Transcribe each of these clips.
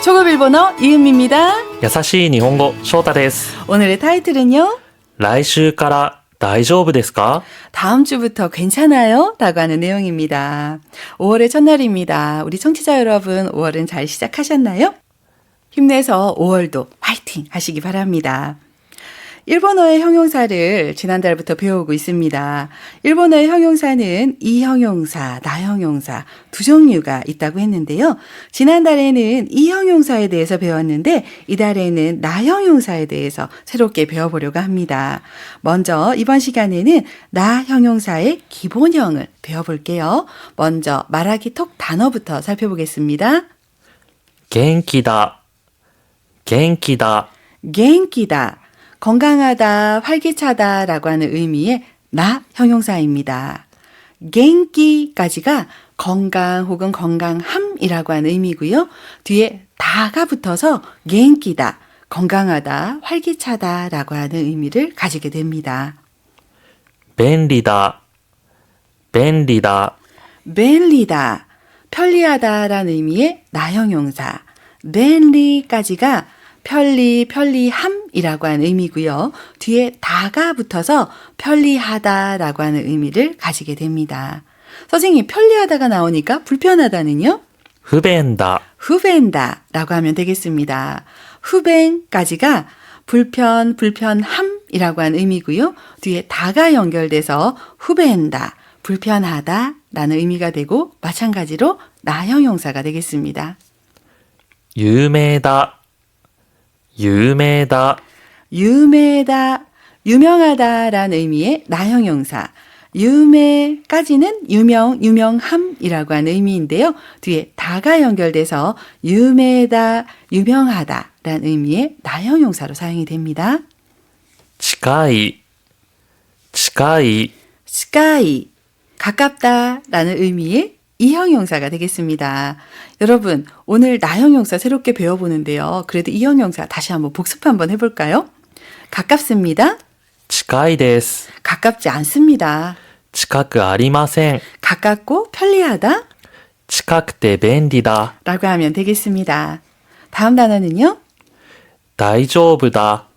초급 일본어 이은미입니다. 優しい日本語、翔太です。 오늘의 타이틀은요. 来週から大丈夫ですか? 다음 주부터 괜찮아요? 라고 하는 내용입니다. 5월의 첫날입니다. 우리 청취자 여러분, 5월은 잘 시작하셨나요? 힘내서 5월도 화이팅 하시기 바랍니다. 일본어의 형용사를 지난달부터 배우고 있습니다. 일본어의 형용사는 이 형용사, 나 형용사 두 종류가 있다고 했는데요. 지난달에는 이 형용사에 대해서 배웠는데 이달에는 나 형용사에 대해서 새롭게 배워보려고 합니다. 먼저 이번 시간에는 나 형용사의 기본형을 배워볼게요. 먼저 말하기 톡 단어부터 살펴보겠습니다. 元気だ、元気だ、 元気だ. 건강하다, 활기차다 라고 하는 의미의 나 형용사입니다. genki까지가 건강 혹은 건강함이라고 하는 의미고요. 뒤에 다가 붙어서 genki다, 건강하다, 활기차다 라고 하는 의미를 가지게 됩니다. 便利だ、便利だ、 便利다, 편리하다 라는 의미의 나 형용사. 便利까지가 편리, 편리함이라고 하는 의미고요. 뒤에 다가 붙어서 편리하다라고 하는 의미를 가지게 됩니다. 선생님, 편리하다가 나오니까 불편하다는요? 不便だ、 후벤다라고 하면 되겠습니다. 후벤까지가 불편, 불편함이라고 하는 의미고요. 뒤에 다가 연결돼서 후벤다, 불편하다라는 의미가 되고 마찬가지로 나 형용사가 되겠습니다. 有名だ、有名だ、 유메다, 유명하다라는 의미의 나 형용사. 유메까지는 유명, 유명함이라고 하는 의미인데요. 뒤에 다가 연결돼서 유메다, 유명하다라는 의미의 나 형용사로 사용이 됩니다. 近い、近い、 스카이, 가깝다라는 의미의 이 형용사가 되겠습니다. 여러분, 오늘 나 형용사 새롭게 배워보는데요. 그래도 이 형용사 다시 한번 복습 한번 해볼까요? 가깝습니다. 近いです。 가깝지 않습니다. 近くありません。 가깝고 편리하다 近くて便利だ。 라고 하면 되겠습니다. 다음 단어는요. 大丈夫だ、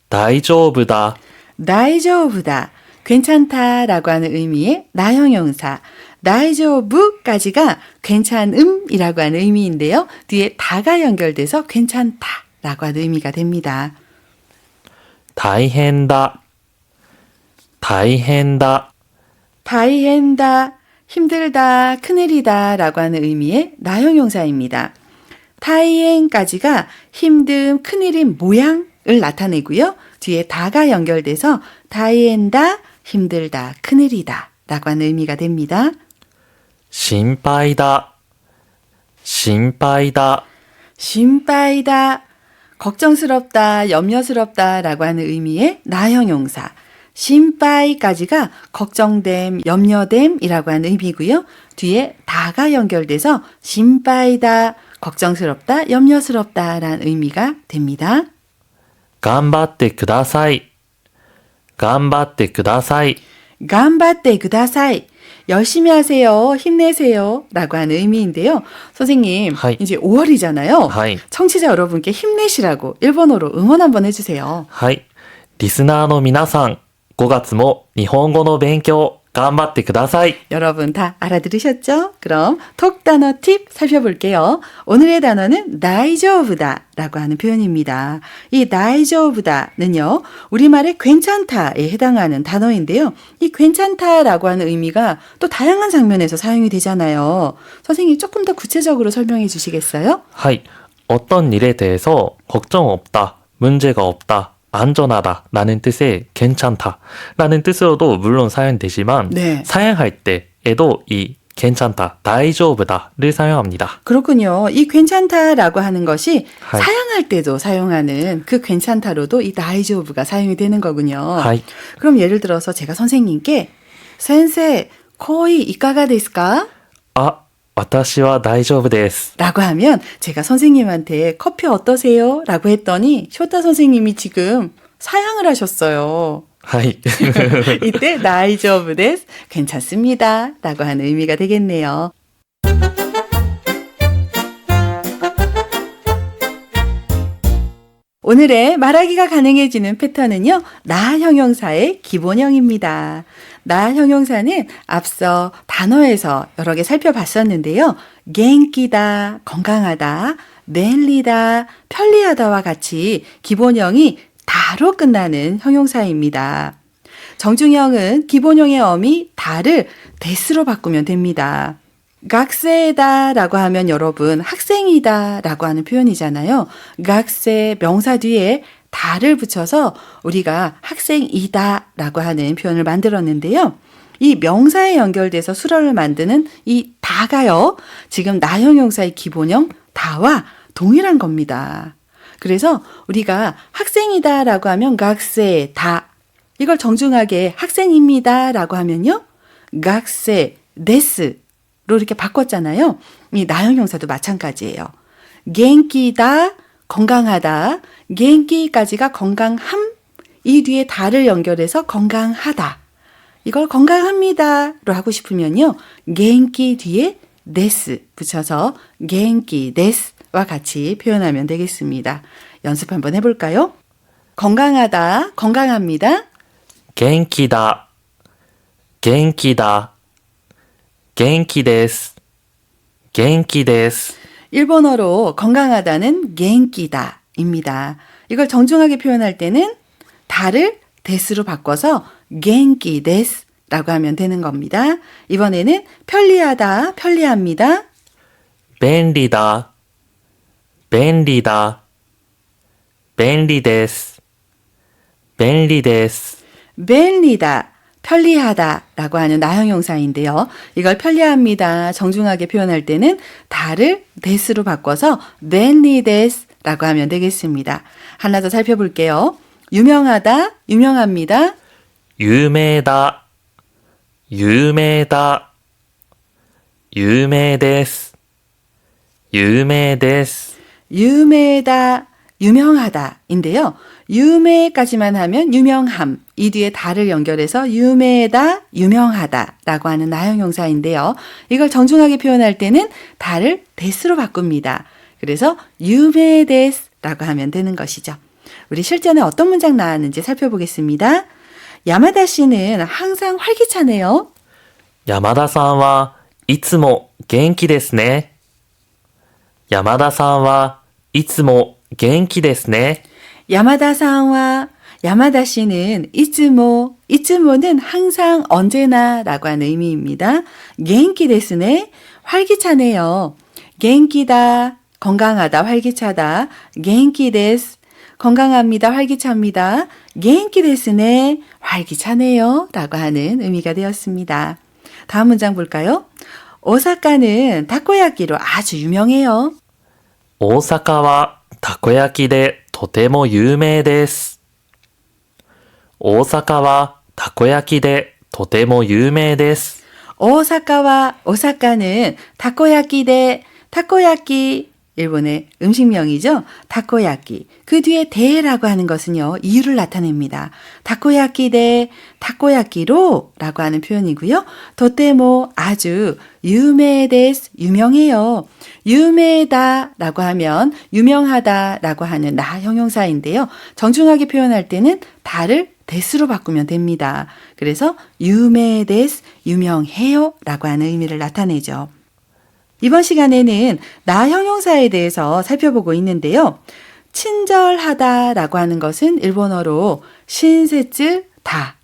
大丈夫だ、 다이조부다, 괜찮다 라고 하는 의미의 나 형용사. 다이조부까지가 괜찮음이라고 하는 의미인데요. 뒤에 다가 연결돼서 괜찮다 라고 하는 의미가 됩니다. 大変だ、大変だ、 다이헨다, 힘들다, 큰일이다 라고 하는 의미의 나 형용사입니다. 타이엔까지가 힘듦, 큰일인 모양을 나타내고요. 뒤에 다가 연결돼서 다이엔다, 힘들다, 큰일이다 라고 하는 의미가 됩니다. 心配だ、心配だ、 심빠이다, 걱정스럽다, 염려스럽다 라고 하는 의미의 나 형용사. 심빠이까지가 걱정됨, 염려됨이라고 하는 의미고요. 뒤에 다가 연결돼서 심빠이다, 걱정스럽다, 염려스럽다 라는 의미가 됩니다. 頑張ってください、頑張ってください、 頑張って ください. 열심히 하세요, 힘내세요 라고 하는 의미인데요. 선생님, 하이. 이제 5월이잖아요. 하이. 청취자 여러분께 힘내시라고 일본어로 응원 한번 해주세요. はい。リスナーの皆さん、5月も日本語の勉強頑張ってください。 여러분 다 알아들으셨죠? 그럼 톡 단어 팁 살펴볼게요. 오늘의 단어는 다이조부다 라고 하는 표현입니다. 이 다이조부다는요, 우리말의 괜찮다에 해당하는 단어인데요. 이 괜찮다라고 하는 의미가 또 다양한 장면에서 사용이 되잖아요. 선생님이 조금 더 구체적으로 설명해 주시겠어요? はい。 어떤 일에 대해서 걱정 없다, 문제가 없다, 안전하다 라는 뜻의 괜찮다 라는 뜻으로도 물론 사용되지만 네. 사용할 때에도 이 괜찮다, 大丈夫だ를 사용합니다. 그렇군요. 이 괜찮다라고 하는 것이 하이. 사용할 때도 사용하는 그 괜찮다로도 이 다이조부가 사용이 되는 거군요. はい。 그럼 예를 들어서 제가 선생님께 센세, 코이 이까가 데스か?あ、私は大丈夫です. 라고 하면 제가 선생님한테 커피 어떠세요? 라고 했더니 쇼타 선생님이 지금 사양을 하셨어요. はい。 이때 나이조브 데스, 괜찮습니다 라고 하는 의미가 되겠네요. 오늘의 말하기가 가능해지는 패턴은요, 나 형용사의 기본형입니다. 나 형용사는 앞서 단어에서 여러 개 살펴봤었는데요. 겐끼다, 건강하다, 멜리다, 편리하다와 같이 기본형이 다로 끝나는 형용사입니다. 정중형은 기본형의 어미 다를 데스로 바꾸면 됩니다. 각세다 라고 하면 여러분 학생이다 라고 하는 표현이잖아요. 각세 명사 뒤에 다를 붙여서 우리가 학생이다 라고 하는 표현을 만들었는데요. 이 명사에 연결돼서 수라를 만드는 이 다가요. 지금 나 형용사의 기본형 다와 동일한 겁니다. 그래서 우리가 학생이다 라고 하면 각세 다, 이걸 정중하게 학생입니다 라고 하면요. 각세 데스로 이렇게 바꿨잖아요. 이 나 형용사도 마찬가지예요. 겐끼다, 건강하다, 겐끼까지가 건강함, 이 뒤에 다를 연결해서 건강하다. 이걸 건강합니다로 하고 싶으면요. 겐끼 뒤에 데스 붙여서 겐끼 데스와 같이 표현하면 되겠습니다. 연습 한번 해볼까요? 건강하다, 건강합니다. 元気だ。元気だ。元気です。元気です。 일본어로 건강하다는 겐끼다입니다. 이걸 정중하게 표현할 때는 다를 데스로 바꿔서 겐끼 데스라고 하면 되는 겁니다. 이번에는 편리하다, 편리합니다. 便利だ。便利だ。便利です。便利です。 벨리다, 편리하다 라고 하는 나 형용사인데요. 이걸 편리합니다. 정중하게 표현할 때는 다를 데스로 바꿔서 벨리데스 라고 하면 되겠습니다. 하나 더 살펴볼게요. 유명하다, 유명합니다. 有名だ。有名だ。有名です。有名です。 유명하다, 유명하다인데요. 유명까지만 하면 유명함, 이 뒤에 다를 연결해서 유명하다, 유명하다라고 하는 나 형용사인데요. 이걸 정중하게 표현할 때는 다를 데스로 바꿉니다. 그래서 유명데스라고 하면 되는 것이죠. 우리 실전에 어떤 문장 나왔는지 살펴보겠습니다. 야마다 씨는 항상 활기차네요. 山田さんはいつも元気ですね。山田さんはいつも元気ですね。 야마다상와 야마다 씨는 이츠모는 항상 언제나 라고 하는 의미입니다. 겐키 데스네, 활기차네요. 겐키다, 건강하다, 활기차다. 겐키 데스, 건강합니다, 활기차입니다. 겐키 데스네, 활기차네요 라고 하는 의미가 되었습니다. 다음 문장 볼까요? 오사카는 타코야끼로 아주 유명해요. 大阪はたこ焼きでとても有名です。大阪はたこ焼きでとても有名です。 오사카는 타코야끼, 일본의 음식명이죠. 타코야끼. 그 뒤에 데라고 하는 것은요, 이유를 나타냅니다. 타코야끼로 라고 하는 표현이고요. 도테모 아주 유메데스, 유명해요. 유메다 라고 하면 유명하다 라고 하는 나 형용사인데요. 정중하게 표현할 때는 다를 데스로 바꾸면 됩니다. 그래서 유메데스, 유명해요 라고 하는 의미를 나타내죠. 이번 시간에는 나 형용사에 대해서 살펴보고 있는데요. 친절하다 라고 하는 것은 일본어로 신세츠 다.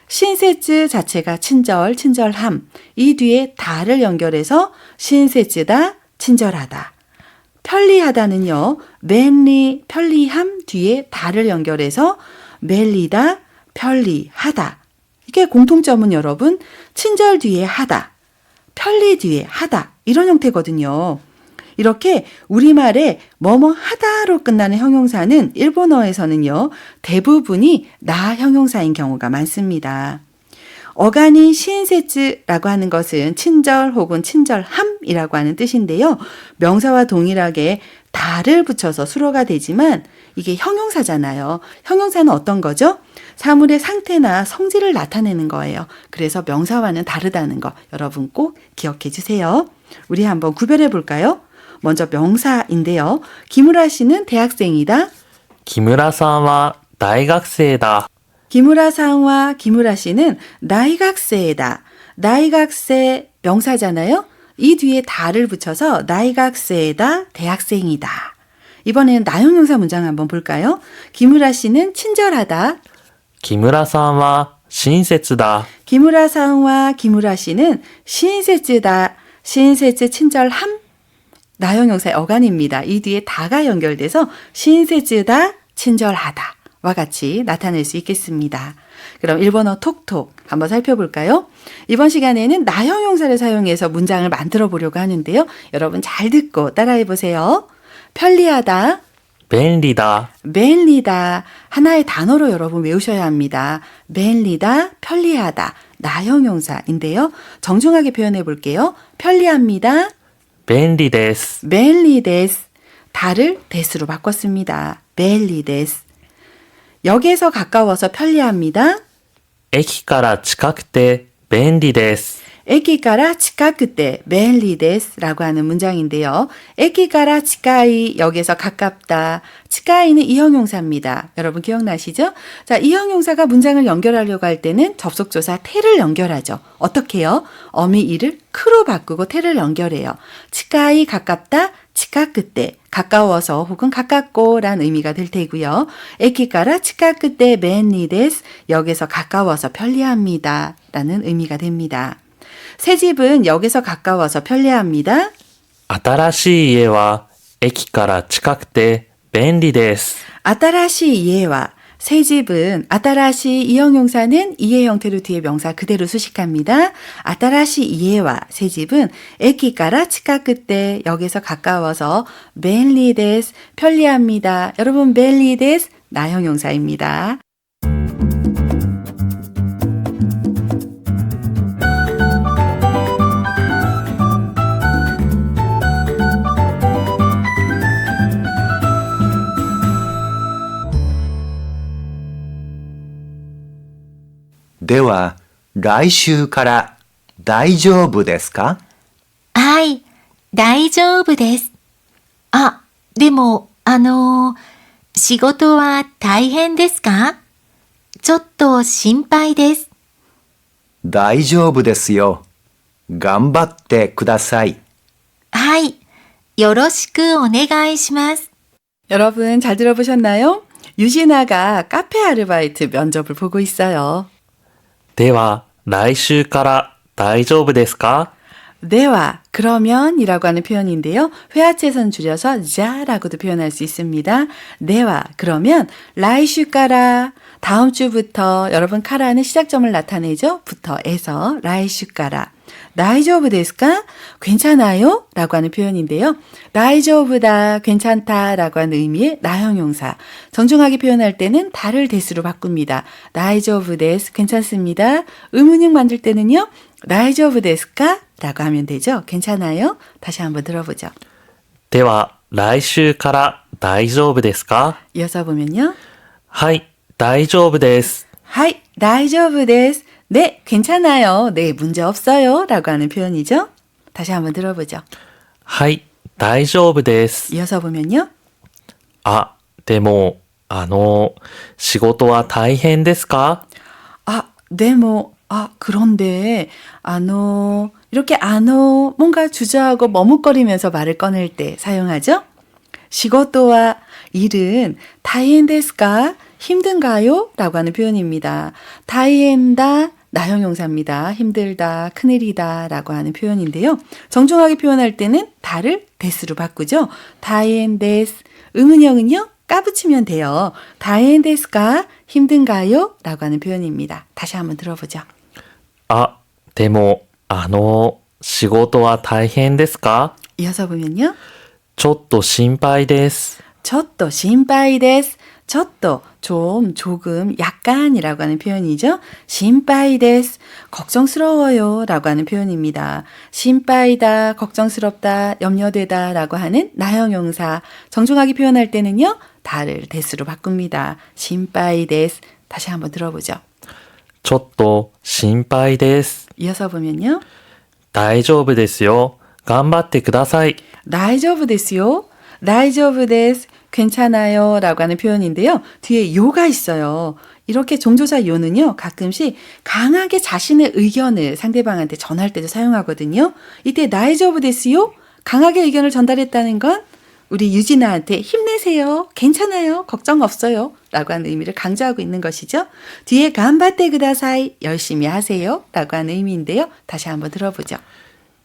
신세츠 자체가 친절함. 이 뒤에 다를 연결해서 신세츠다, 친절하다. 편리하다는요. 멜리, 편리함 뒤에 다를 연결해서 멜리다, 편리하다. 이게 공통점은 여러분 친절 뒤에 하다, 편리 뒤에 하다 이런 형태거든요. 이렇게 우리말에 뭐뭐 하다로 끝나는 형용사는 일본어에서는요. 대부분이 나 형용사인 경우가 많습니다. 어간이 신세츠라고 하는 것은 친절 혹은 친절함이라고 하는 뜻인데요. 명사와 동일하게 다를 붙여서 수로가 되지만 이게 형용사잖아요. 형용사는 어떤 거죠? 사물의 상태나 성질을 나타내는 거예요. 그래서 명사와는 다르다는 거 여러분 꼭 기억해 주세요. 우리 한번 구별해 볼까요? 먼저 명사인데요. 김우라 씨는 대학생이다. 木村さんは大学生だ。 기무라さん와 기무라 씨는 나이각세다. 나이각세 명사잖아요. 이 뒤에 다를 붙여서 나이각세다 대학생이다. 이번에는 나용용사 문장 한번 볼까요? 기무라 씨는 친절하다. 木村さんは親切だ。 기무라さん와 기무라 씨는 신세츠다. 신세츠 친절함. 나용용사의 어간입니다. 이 뒤에 다가 연결돼서 신세츠다 친절하다. 와 같이 나타낼 수 있겠습니다. 그럼 일본어 톡톡 한번 살펴볼까요? 이번 시간에는 나형용사를 사용해서 문장을 만들어 보려고 하는데요. 여러분 잘 듣고 따라해 보세요. 편리하다, 便利だ。 멜리다 하나의 단어로 여러분 외우셔야 합니다. 멜리다, 편리하다, 나형용사인데요. 정중하게 표현해 볼게요. 편리합니다. 便利です。 멜리데스 다를 데스로 바꿨습니다. 멜리데스 역에서 가까워서 편리합니다. 駅から近くて便利です。 에키가라 치카크때 멜리데스라고 하는 문장인데요. 에키가라 치카이 역에서 가깝다. 치카이는 이형용사입니다. 여러분 기억나시죠? 자, 이형용사가 문장을 연결하려고 할 때는 접속조사 태를 연결하죠. 어떻게요? 어미 이를 크로 바꾸고 태를 연결해요. 치카이 가깝다. 치카크때 가까워서 혹은 가깝고란 의미가 될 테고요. 에키가라 치카크때 멜리데스 역에서 가까워서 편리합니다. 라는 의미가 됩니다. 새 집은 역에서 가까워서 편리합니다. 新しい家は駅から近くて便利です。 아따라시 이에와 새 집은 아따라시 이형용사는 이해 형태로 뒤에 명사 그대로 수식합니다. 아따라시 이에와 새 집은 에키가라 치카크때 역에서 가까워서 멜리데스 편리합니다. 여러분 멜리데스 나형용사입니다. (では、来週から大丈夫ですか?はい、大丈夫です。あ、でも、仕事は大変ですか?ちょっと心配です。大丈夫ですよ。頑張ってください。はい、よろしくお願いします。 여러분 잘 들어보셨나요? 유진아가 카페 아르바이트 면접을 보고 있어요. では、来週から大丈夫ですか? 네와 그러면이라고 하는 표현인데요. 회화체선 줄여서 자라고도 표현할 수 있습니다. 네와 그러면 라이슈까라 다음 주부터 여러분 카라는 시작점을 나타내죠. 부터에서 라이슈까라 다이조브 데스까? 괜찮아요? 라고 하는 표현인데요. 다이조브다, 괜찮다 라고 하는 의미의 나형용사. 정중하게 표현할 때는 다를 데스로 바꿉니다. 다이조브 데스, 괜찮습니다. 의문형 만들 때는요. 다이조브 데스까? 라고 하면 되죠. 괜찮아요? 다시 한번 들어보죠. では、来週から大丈夫ですか? 이어서 보면요. はい、大丈夫です。 하이, 다이조브 데스. 네, 괜찮아요. 네, 문제 없어요. 라고 하는 표현이죠. 다시 한번 들어보죠. はい、大丈夫です。 이어서 보면요. あ、でも、仕事は大変ですか? 아, 그런데, 이렇게 뭔가 주저하고 머뭇거리면서 말을 꺼낼 때 사용하죠. 시고토와 일은 다이엔데스까? 힘든가요? 라고 하는 표현입니다. 다이엔다, 나형용사입니다. 힘들다, 큰일이다 라고 하는 표현인데요. 정중하게 표현할 때는 다를 데스로 바꾸죠. 다이엔데스, 의문형은요? 까붙이면 돼요. 다이엔데스까? 힘든가요? 라고 하는 표현입니다. 다시 한번 들어보죠. あ、でも、仕事は大変ですか? 이어서 보면요. ちょっと心配です。 저또心配です. 저또 조금, 약간이라고 하는 표현이죠.心配です. 걱정스러워요 라고 하는 표현입니다.心配다, 걱정스럽다, 염려되다 라고 하는 나형용사. 정중하게 표현할 때는요. 다를 데스로 바꿉니다. 心配です. 다시 한번 들어보죠. ちょっと心配です。 이어서 보면요. 大丈夫ですよ。頑張ってください。 大丈夫ですよ. 大丈夫です. 괜찮아요 라고 하는 표현인데요. 뒤에 요가 있어요. 이렇게 종조사 요는요, 가끔씩 강하게 자신의 의견을 상대방한테 전할 때도 사용하거든요. 이때 다이조부 데스요? 강하게 의견을 전달했다는 건 우리 유진아한테 힘내세요. 괜찮아요. 걱정 없어요. 라고 하는 의미를 강조하고 있는 것이죠. 뒤에 간바테 그다사이 열심히 하세요. 라고 하는 의미인데요. 다시 한번 들어보죠.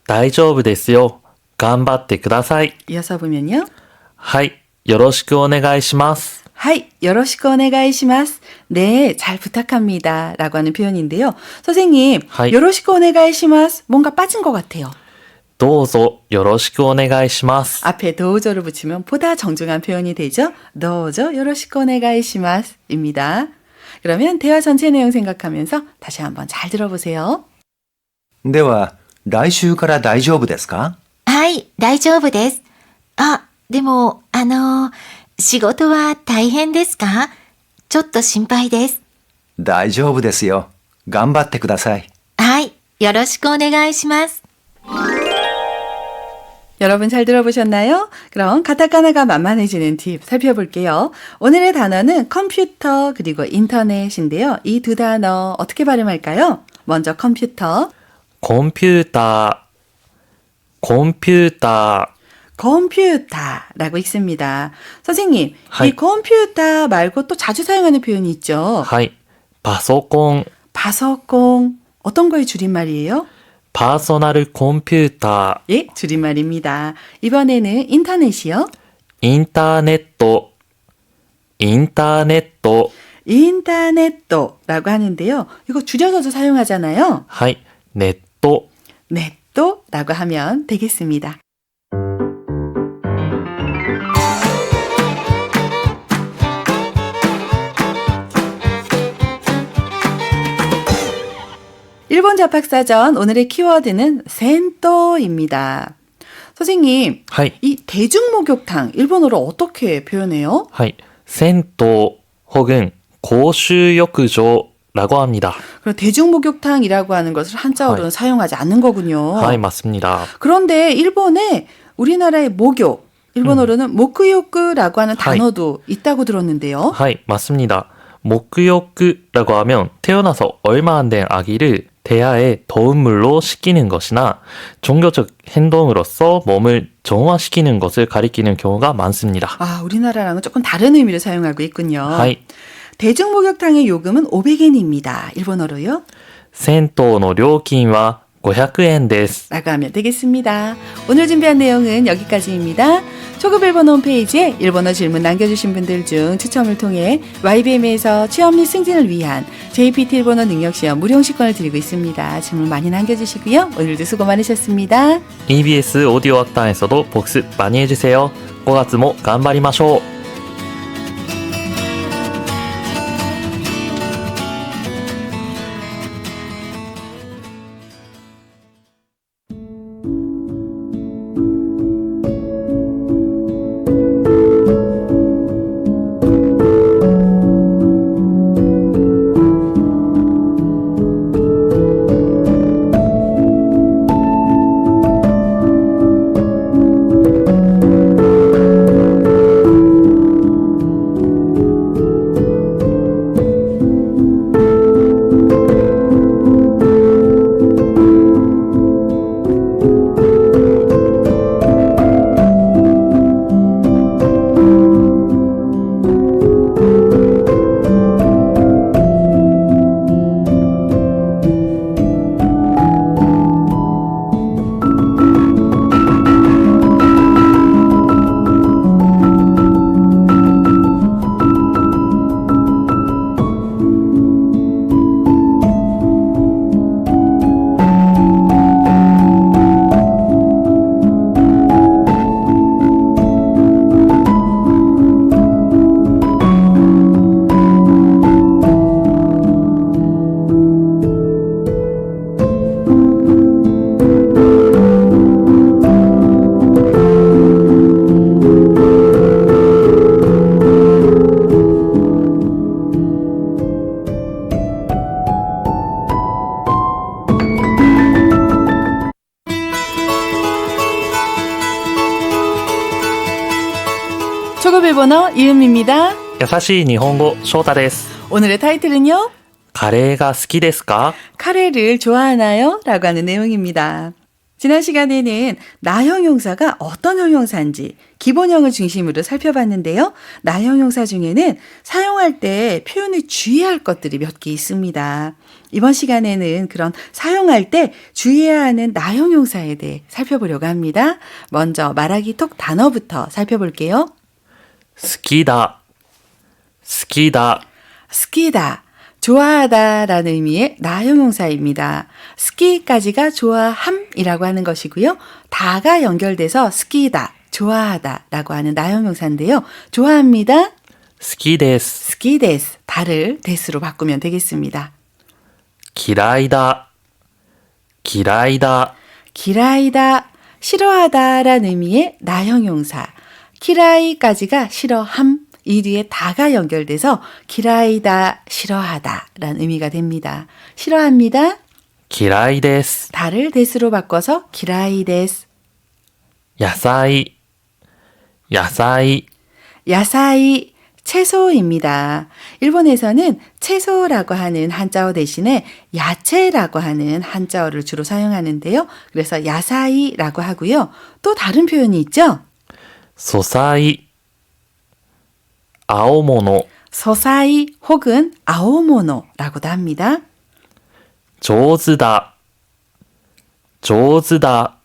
大丈夫ですよ。頑張ってください。 이어서 보면요. はい。よろしくお願いします。 하이, 요로시코 오네가이시마스. 네, 잘 부탁합니다. 라고 하는 표현인데요. 선생님, 하이. 요로시코 오네가이시마스. 뭔가 빠진 것 같아요. どうぞよろしくお願いします。 앞에 도우조를 붙이면 보다 정중한 표현이 되죠. 도우조 요로시코 오네가이시마스 입니다. 그러면 대화 전체 내용 생각하면서 다시 한번 잘 들어보세요. では、来週から大丈夫ですか？はい、大丈夫です。あ、でも、仕事は大変ですか？ちょっと心配です。大丈夫ですよ。頑張ってください。はい、よろしくお願いします。 여러분 잘 들어보셨나요? 그럼 가타카나가 만만해지는 팁 살펴볼게요. 오늘의 단어는 컴퓨터 그리고 인터넷인데요. 이 두 단어 어떻게 발음할까요? 먼저 컴퓨터, コンピューター、コンピュータ 컴퓨터라고 읽습니다. 선생님, 하이. 이 컴퓨터 말고 또 자주 사용하는 표현이 있죠. ー。はい。パソコン、 파서공 어떤 거의 줄임말이에요? パーソナルコンピュータ 예, 줄임말입니다. 이번에는 인터넷이요. ー、インターネット、インターネット。 인터넷도라고 하는데요. 이거 줄여서도 사용하잖아요. はい。ネット。 넷도라고 하면 되겠습니다. 일본 잡학사전 오늘의 키워드는 센토입니다. 선생님, はい。 이 대중목욕탕 일본어로 어떻게 표현해요? はい。銭湯、혹은公衆浴場라고 합니다. 그럼 대중목욕탕이라고 하는 것을 한자어로는 하이. 사용하지 않는 거군요. はい、맞습니다. 그런데 일본에 우리나라의 목욕, 일본어로는 모쿠요크라고 하는 하이. 단어도 있다고 들었는데요. はい、맞습니다. 목욕이라고 하면 태어나서 얼마 안 된 아기를 대야에 더운 물로 씻기는 것이나 종교적 행동으로서 몸을 정화시키는 것을 가리키는 경우가 많습니다. 아, 우리나라랑은 조금 다른 의미를 사용하고 있군요. はい。 대중목욕탕의 요금은 500엔입니다. 일본어로요. 銭湯の料金は500円です。 라고 하면 되겠습니다. 오늘 준비한 내용은 여기까지입니다. 초급 일본어 홈페이지에 일본어 질문 남겨주신 분들 중 추첨을 통해 YBM에서 취업 및 승진을 위한 JPT 일본어 능력시험 무료용시권을 드리고 있습니다. 질문 많이 남겨주시고요. 오늘도 수고 많으셨습니다. EBS 오디오 학단에서도 복습 많이 해주세요. 5月も頑張りましょう。 초급 일본어 이은미입니다. 優しい日本語翔太です。 오늘의 타이틀은요. カレーが好きですか? 카레를 좋아하나요? 라고 하는 내용입니다. 지난 시간에는 나형 용사가 어떤 형용사인지 기본형을 중심으로 살펴봤는데요. 나형 용사 중에는 사용할 때 표현을 주의할 것들이 몇 개 있습니다. 이번 시간에는 그런 사용할 때 주의해야 하는 나형 용사에 대해 살펴보려고 합니다. 먼저 말하기 톡 단어부터 살펴볼게요. 好きだ。好きだ。 스키다, 좋아하다 라는 의미의 나형용사입니다. 스키까지가 좋아함이라고 하는 것이고요. 다가 연결돼서 스키다, 좋아하다 라고 하는 나형용사인데요. 좋아합니다. 好きです。 스키데스, 다를 데스로 바꾸면 되겠습니다. 嫌いだ。嫌いだ。 기라이다, 싫어하다 라는 의미의 나형용사. 키라이까지가 싫어함, 이 뒤에 다가 연결돼서 기라이다, 싫어하다 라는 의미가 됩니다. 싫어합니다. 嫌いです。 다를 데스로 바꿔서 기라이데스. 野菜。野菜。 야사이, 채소입니다. 일본에서는 채소라고 하는 한자어 대신에 야채라고 하는 한자어를 주로 사용하는데요. 그래서 야사이라고 하고요. 또 다른 표현이 있죠. 素菜。青物。 서사이 혹은 아오모노라고도 합니다. 上手だ。上手だ。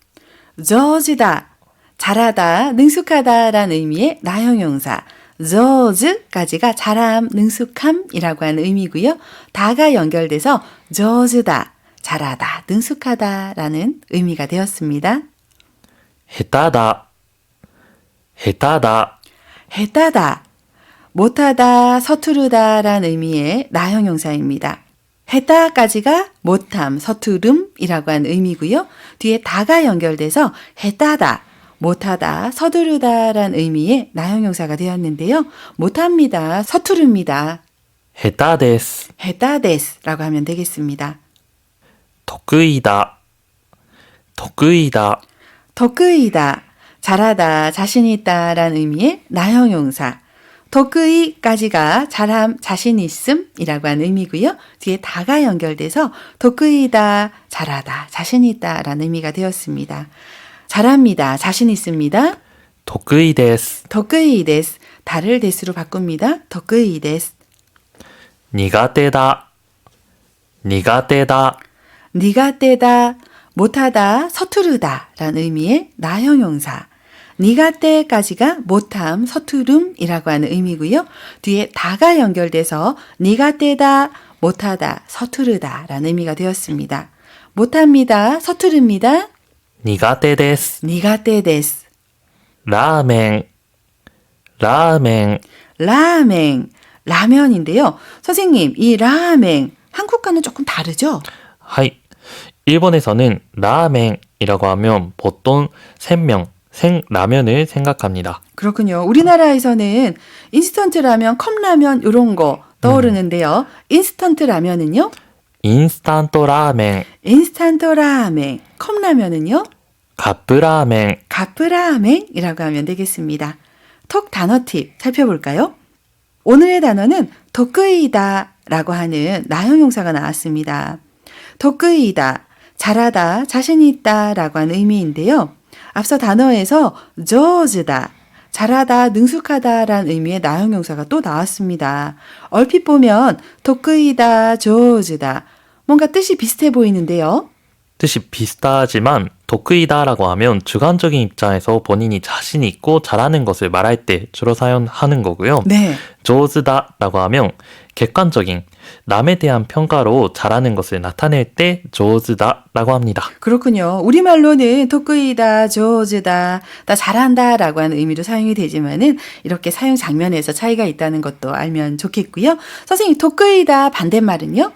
저즈다, 잘하다, 능숙하다라는 의미의 나형용사. 저즈까지가 잘함, 능숙함이라고 하는 의미고요. 다가 연결돼서 저즈다, 잘하다, 능숙하다라는 의미가 되었습니다. 下手だ。下手だ。 해따다, 못하다, 서투르다라는 의미의 나형용사입니다. 해따까지가 못함, 서투름이라고 하는 의미고요. 뒤에 다가 연결돼서 해따다, 못하다, 서두르다라는 의미의 나형용사가 되었는데요. 못합니다, 서투릅니다. 下手です。 해따데스라고 하면 되겠습니다. 得意だ。得意だ。 덕끄이다, 잘하다, 자신있다라는 의미의 나형용사. 덕끄이까지가 잘함, 자신있음이라고 하는 의미고요. 뒤에 다가 연결돼서 덕끄이다, 잘하다, 자신있다라는 의미가 되었습니다. 잘합니다, 자신있습니다. 得意です。 덕끄이데스, 다를 데스로 바꿉니다. 덕끄이데스. 苦手だ。苦手だ。 니가떼다, 못하다, 서투르다 라는 의미의 나형용사. 니가떼까지가 못함, 서투름이라고 하는 의미고요. 뒤에 다가 연결돼서 니가떼다, 못하다, 서투르다 라는 의미가 되었습니다. 못합니다, 서투릅니다. 苦手です。 니가떼데스. ラーメン。ラーメン。 라멘, 라면인데요. 선생님, 이 라멘, 한국과는 조금 다르죠? はい。 일본에서는 라멘이라고 하면 보통 생명, 생라면을 생각합니다. 그렇군요. 우리나라에서는 인스턴트 라면, 컵라면 이런 거 떠오르는데요. 인스턴트 라면은요? 인스턴트 라멘, 인스턴트 라멘, 컵라면은요? 카프라멘, 카프라멘이라고 하면 되겠습니다. 톡 단어 팁 살펴볼까요? 오늘의 단어는 덕끄이다라고 하는 나형용사가 나왔습니다. 덕끄이다, 잘하다, 자신이 있다라고 하는 의미인데요. 앞서 단어에서 저즈다, 잘하다, 능숙하다라는 의미의 나형용사가 또 나왔습니다. 얼핏 보면 덕끄이다, 저즈다, 뭔가 뜻이 비슷해 보이는데요. 뜻이 비슷하지만 도크이다라고 하면 주관적인 입장에서 본인이 자신 있고 잘하는 것을 말할 때 주로 사용하는 거고요. 네. 조즈다라고 하면 객관적인 남에 대한 평가로 잘하는 것을 나타낼 때 조즈다라고 합니다. 그렇군요. 우리말로는 덕끄이다, 저즈다, 나 잘한다 라고 하는 의미로 사용이 되지만은 이렇게 사용 장면에서 차이가 있다는 것도 알면 좋겠고요. 선생님, 덕끄이다 반대말은요?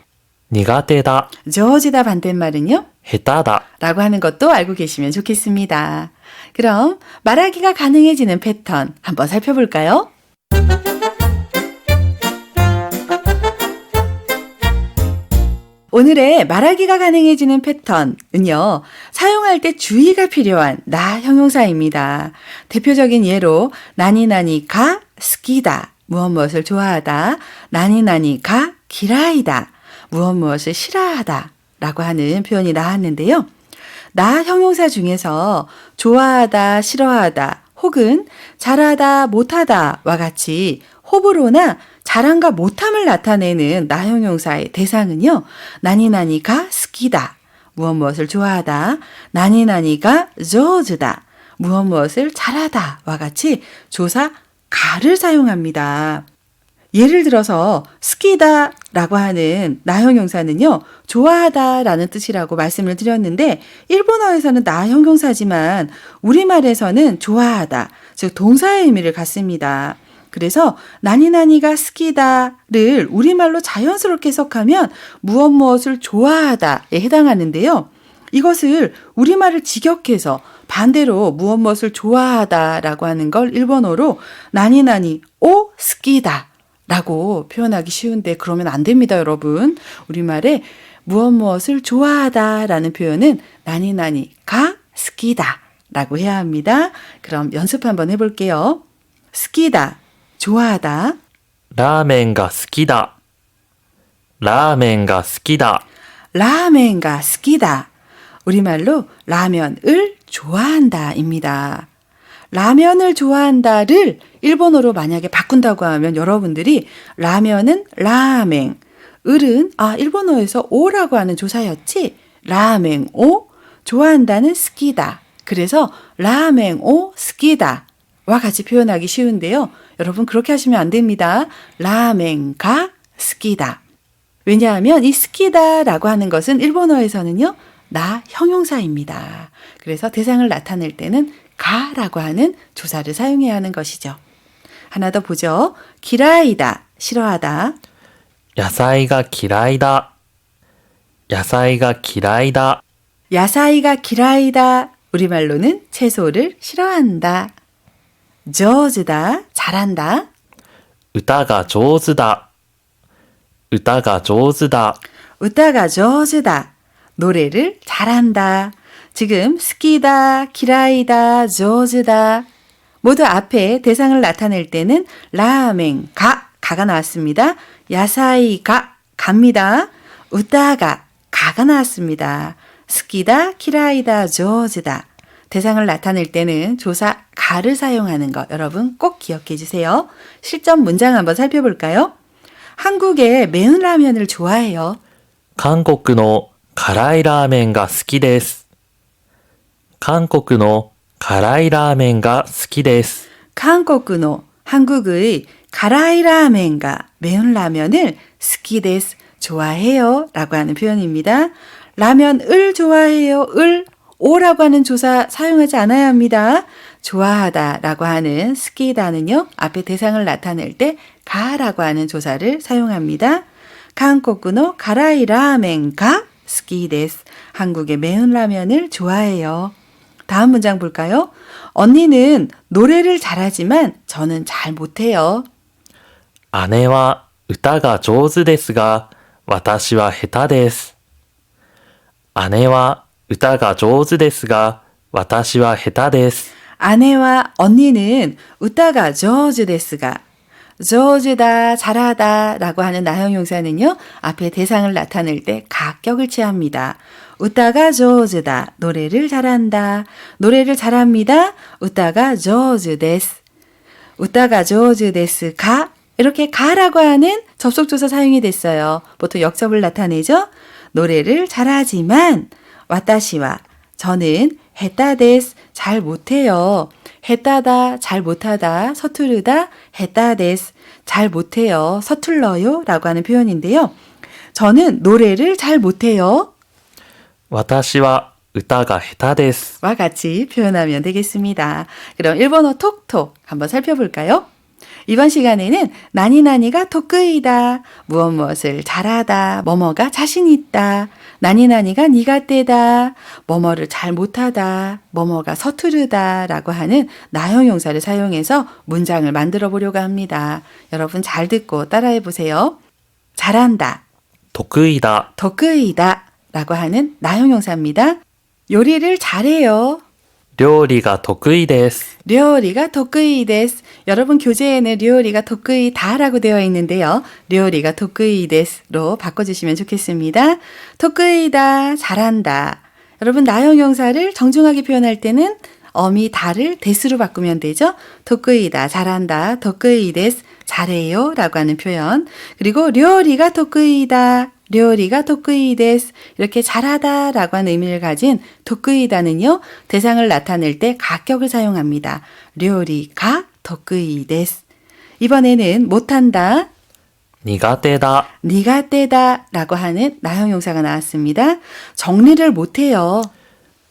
苦手だ, 저즈다 반대말은요? 下手だ. 라고 하는 것도 알고 계시면 좋겠습니다. 그럼 말하기가 가능해지는 패턴 한번 살펴볼까요? 오늘의 말하기가 가능해지는 패턴은요, 사용할 때 주의가 필요한 나 형용사입니다. 대표적인 예로, 나니나니가 스키다, 무엇무엇을 좋아하다, 나니나니가 기라이다, 무엇무엇을 싫어하다 라고 하는 표현이 나왔는데요. 나 형용사 중에서 좋아하다, 싫어하다, 혹은 잘하다, 못하다와 같이 호불호나 잘함과 못함을 나타내는 나 형용사의 대상은요. 나니나니가 스키다, 무엇무엇을 좋아하다, 나니나니가 조즈다, 무엇무엇을 잘하다와 같이 조사 가를 사용합니다. 예를 들어서 스키다 라고 하는 나 형용사는요. 좋아하다 라는 뜻이라고 말씀을 드렸는데 일본어에서는 나 형용사지만 우리말에서는 좋아하다, 즉 동사의 의미를 갖습니다. 그래서 나니나니가 스키다를 우리말로 자연스럽게 해석하면 무엇무엇을 좋아하다에 해당하는데요. 이것을 우리말을 직역해서 반대로 무엇무엇을 좋아하다라고 하는 걸 일본어로 나니나니 오 스키다 라고 표현하기 쉬운데 그러면 안 됩니다, 여러분. 우리말에 무엇무엇을 좋아하다라는 표현은 나니나니가 스키다 라고 해야 합니다. 그럼 연습 한번 해볼게요. 스키다, 좋아하다. ラーメンが好きだ。ラーメンが好きだ。 라멘가 스키다. 우리말로 라면을 좋아한다입니다. 라면을 좋아한다를 일본어로 만약에 바꾼다고 하면 여러분들이 라면은 라멘, 을은 일본어에서 오라고 하는 조사였지? 라멘 오, 좋아한다는 스키다. 그래서 라멘 오 스키다 와 같이 표현하기 쉬운데요. 여러분 그렇게 하시면 안 됩니다. 라멘가 스키다. 왜냐하면 이 스키다라고 하는 것은 일본어에서는요. 나 형용사입니다. 그래서 대상을 나타낼 때는 가라고 하는 조사를 사용해야 하는 것이죠. 하나 더 보죠. 기라이다, 싫어하다. 野菜が嫌いだ。野菜が嫌いだ。 야사이가 기라이다. 우리말로는 채소를 싫어한다. 조즈다, 잘한다. 歌が上手だ。歌が上手だ。 웃다가 조즈다. 노래를 잘한다. 지금 스키다, 기라이다, 조즈다. 모두 앞에 대상을 나타낼 때는 라멘, 가가 나왔습니다. 야사이가, 갑니다. 웃다가, 가가 나왔습니다. 스키다, 기라이다, 조즈다. 대상을 나타낼 때는 조사 가를 사용하는 것 여러분 꼭 기억해 주세요. 실전 문장 한번 살펴볼까요? 한국의 매운 라면을 좋아해요. 韓国の辛いラーメンが好きです。韓国の辛いラーメンが好きです。 한국의 한국의 가라이 라멘가 매운 라면을 스키데스 좋아해요 라고 하는 표현입니다. 라면을 좋아해요. 을 오라고 하는 조사 사용하지 않아야 합니다. 좋아하다 라고 하는 스키다는요. 앞에 대상을 나타낼 때 가라고 하는 조사를 사용합니다. 한국의 가라이 라멘가 스키데스. 한국의 매운 라면을 좋아해요. 다음 문장 볼까요? 언니는 노래를 잘하지만 저는 잘 못해요. 姉は歌が上手ですが、私は下手です。姉は歌が上手ですが、私は下手です。 아내와 언니는 웃다가 조즈데스가 조즈다, 잘하다 라고 하는 나형용사는요. 앞에 대상을 나타낼 때 가격을 취합니다. 웃다가 조즈다, 노래를 잘한다. 노래를 잘합니다. 웃다가 조즈데스. 웃다가 조즈데스가 이렇게 가라고 하는 접속조사 사용이 됐어요. 보통 역접을 나타내죠. 노래를 잘하지만 와타시와 저는 헤따데스 잘 못해요. 헤따다 잘 못하다 서투르다 헤따데스 잘 못해요 서툴러요 라고 하는 표현인데요. 저는 노래를 잘 못해요 私は歌が下手です。 와 같이 표현하면 되겠습니다. 그럼 일본어 톡톡 한번 살펴볼까요? 이번 시간에는 나니나니가 토크이다, 무엇무엇을 잘하다, 뭐뭐가 자신 있다, 나니나니가 니가떼다, 뭐뭐를 잘 못하다, 뭐뭐가 서투르다 라고 하는 나형용사를 사용해서 문장을 만들어 보려고 합니다. 여러분 잘 듣고 따라해 보세요. 잘한다, 得意だ 독이다 라고 하는 나형용사입니다. 요리를 잘해요. 料理が得意です 료리가 독이 데스. 여러분 교재에는 료리가 독이다라고 되어 있는데요. 료리가 독이 데스로 바꿔주시면 좋겠습니다. 독이다, 잘한다. 여러분 나형용사를 정중하게 표현할 때는 어미 다를 데스로 바꾸면 되죠. 독이다, 잘한다, 독이 데스, 잘해요 라고 하는 표현. 그리고 료리가 독이다, 료리가 독이 데스. 이렇게 잘하다 라고 하는 의미를 가진 독이다는요. 대상을 나타낼 때 가격을 사용합니다. 료리가 독이 데스. 이번에는 못한다, 苦手だ 니가 떼다 라고 하는 나형용사가 나왔습니다. 정리를 못해요.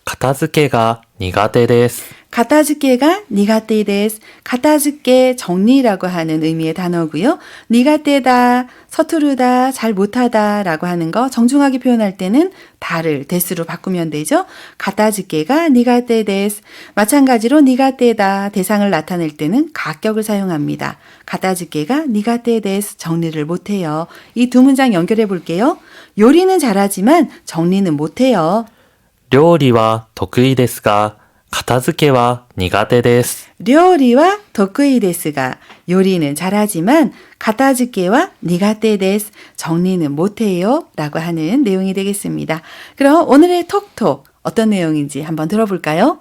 片付けが苦手です 가타즈케가 니가 떼데스. 가타즈케 정리라고 하는 의미의 단어고요. 니가 떼다, 서투르다, 잘 못하다 라고 하는 거 정중하게 표현할 때는 다를 데스로 바꾸면 되죠. 가타즈케가 니가 떼데스. 마찬가지로 니가 떼다 대상을 나타낼 때는 가격을 사용합니다. 가타즈케가 니가 떼데스. 정리를 못해요. 이 두 문장 연결해 볼게요. 요리는 잘하지만 정리는 못해요. 料理は得意ですが片付けは苦手です 료리와 독이 데스가 요리는 잘하지만 가타즈케와 니가테 데스 정리는 못해요 라고 하는 내용이 되겠습니다. 그럼 오늘의 톡톡 어떤 내용인지 한번 들어볼까요?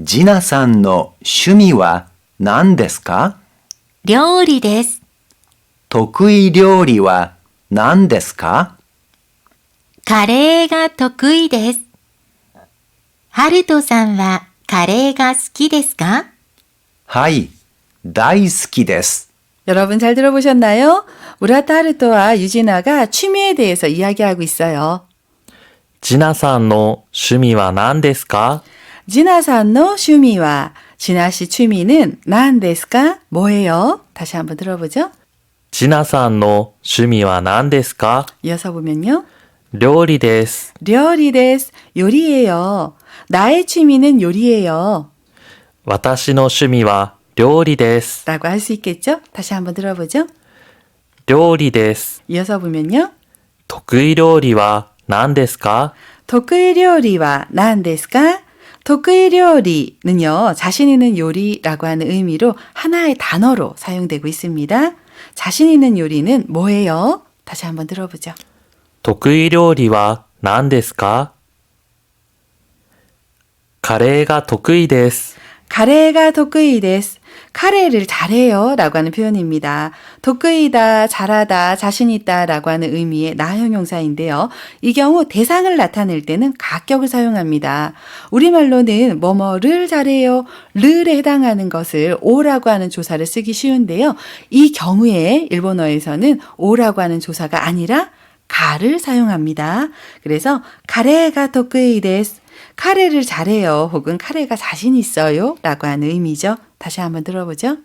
지나さんの趣味は何ですか料理です。得意料理は何ですかカレーが得意です。ハルトさんはカレーが好きですか？はい、大好きです。 여러분 잘 들어보셨나요? 우라타 하루토와 유진아가 취미에 대해서 이야기하고 있어요. ジナさんの趣味は何ですか 지나산노 슈미와 지나씨 취미는 난데스까? 뭐예요? 다시 한번 들어보죠. ジナさんの趣味は何ですか 이어서 보면요. 料理です 료리 데스. 요리예요. 나의 취미는 요리예요. 私の趣味は料理です 라고 할 수 있겠죠? 다시 한번 들어보죠. 料理です 이어서 보면요. 得意料理は何ですか 독의 요리와 난데스까? 독의 요리는요, 자신 있는 요리라고 하는 의미로 하나의 단어로 사용되고 있습니다. 자신 있는 요리는 뭐예요? 다시 한번 들어보죠. 得意料理は何ですかカレーが得意です 카레가 독의 데스. 카레를 잘해요 라고 하는 표현입니다. 독의다, 잘하다, 자신있다 라고 하는 의미의 나형용사인데요. 이 경우 대상을 나타낼 때는 가격을 사용합니다. 우리말로는 뭐뭐를 잘해요, 르에 해당하는 것을 오라고 하는 조사를 쓰기 쉬운데요. 이 경우에 일본어에서는 오라고 하는 조사가 아니라 가를 사용합니다. 그래서 카레가 독의 데스. 카레를 잘해요 혹은 카레가 자신 있어요 라고 하는 의미죠. 다시 한번 들어보죠.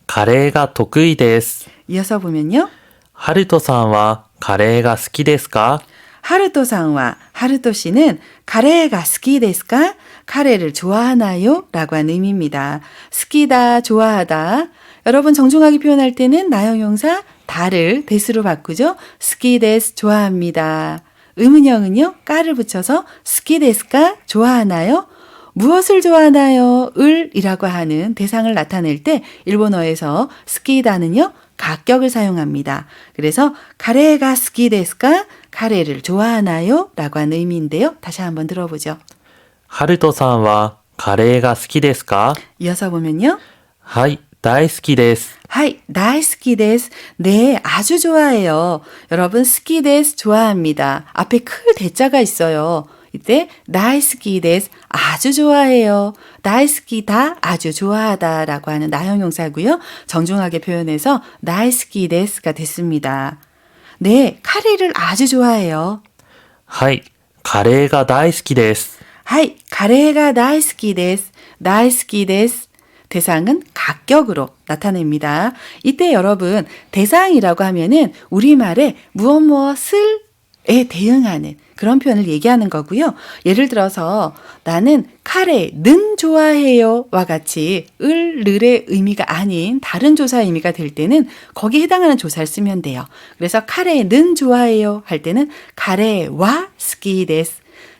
カレーが得意です 이어서 보면요. ハルトさんはカレーが好きですか 하루토상과 하루토 씨는 카레가 스키 데스까? 카레를 좋아하나요? 라고 하는 의미입니다. 스키다, 좋아하다. 여러분 정중하게 표현할 때는 나형용사 다를 데스로 바꾸죠. 스키 데스, 좋아합니다. 의문형은요, 까를 붙여서 스키 데스까? 좋아하나요? 무엇을 좋아하나요? 을이라고 하는 대상을 나타낼 때 일본어에서 스키다는요, 가격을 사용합니다. 그래서 카레가 스키 데스까? 카레를 좋아하나요? 라고 하는 의미인데요. 다시 한번 들어보죠. ハルトさんはカレーが好きですか 이어서 보면요. はい、大好きです 하이, 다이스키 데스. 네, 아주 좋아해요. 여러분, 스키 데스 좋아합니다. 앞에 클 대자가 있어요. 이때 다이스키 데스 아주 좋아해요. 다이스키다 아주 좋아하다 라고 하는 나형용사고요. 정중하게 표현해서 다이스키 데스가 됐습니다. 네, 카레를 아주 좋아해요. はい、カレーが大好きです 하이, 카레가 다이스키 데스. 다이스키 데스. 대상은 가격으로 나타냅니다. 이때 여러분 대상이라고 하면은 우리말에 무엇에 대응하는 그런 표현을 얘기하는 거고요. 예를 들어서 나는 카레는 좋아해요와 같이 을의 의미가 아닌 다른 조사의 의미가 될 때는 거기에 해당하는 조사를 쓰면 돼요. 그래서 카레는 좋아해요 할 때는 카레와 스키 데스,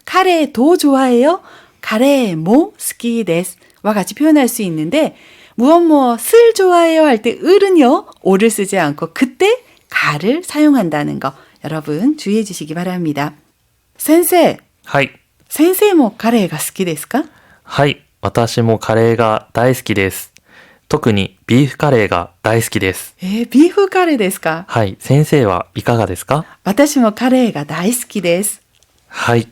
카레도 좋아해요, 카레모 스키 데스와 같이 표현할 수 있는데 무엇을 좋아해요 할 때 을은요 오를 쓰지 않고 그때 가를 사용한다는 거 여러분 주의해 주시기 바랍니다. 先生、はい。先生もカレーが好きですか？はい。私もカレーが大好きです。特にビーフカレーが大好きです。ビーフカレーですか？はい。先生はいかがですか？私もカレーが大好きです。はい。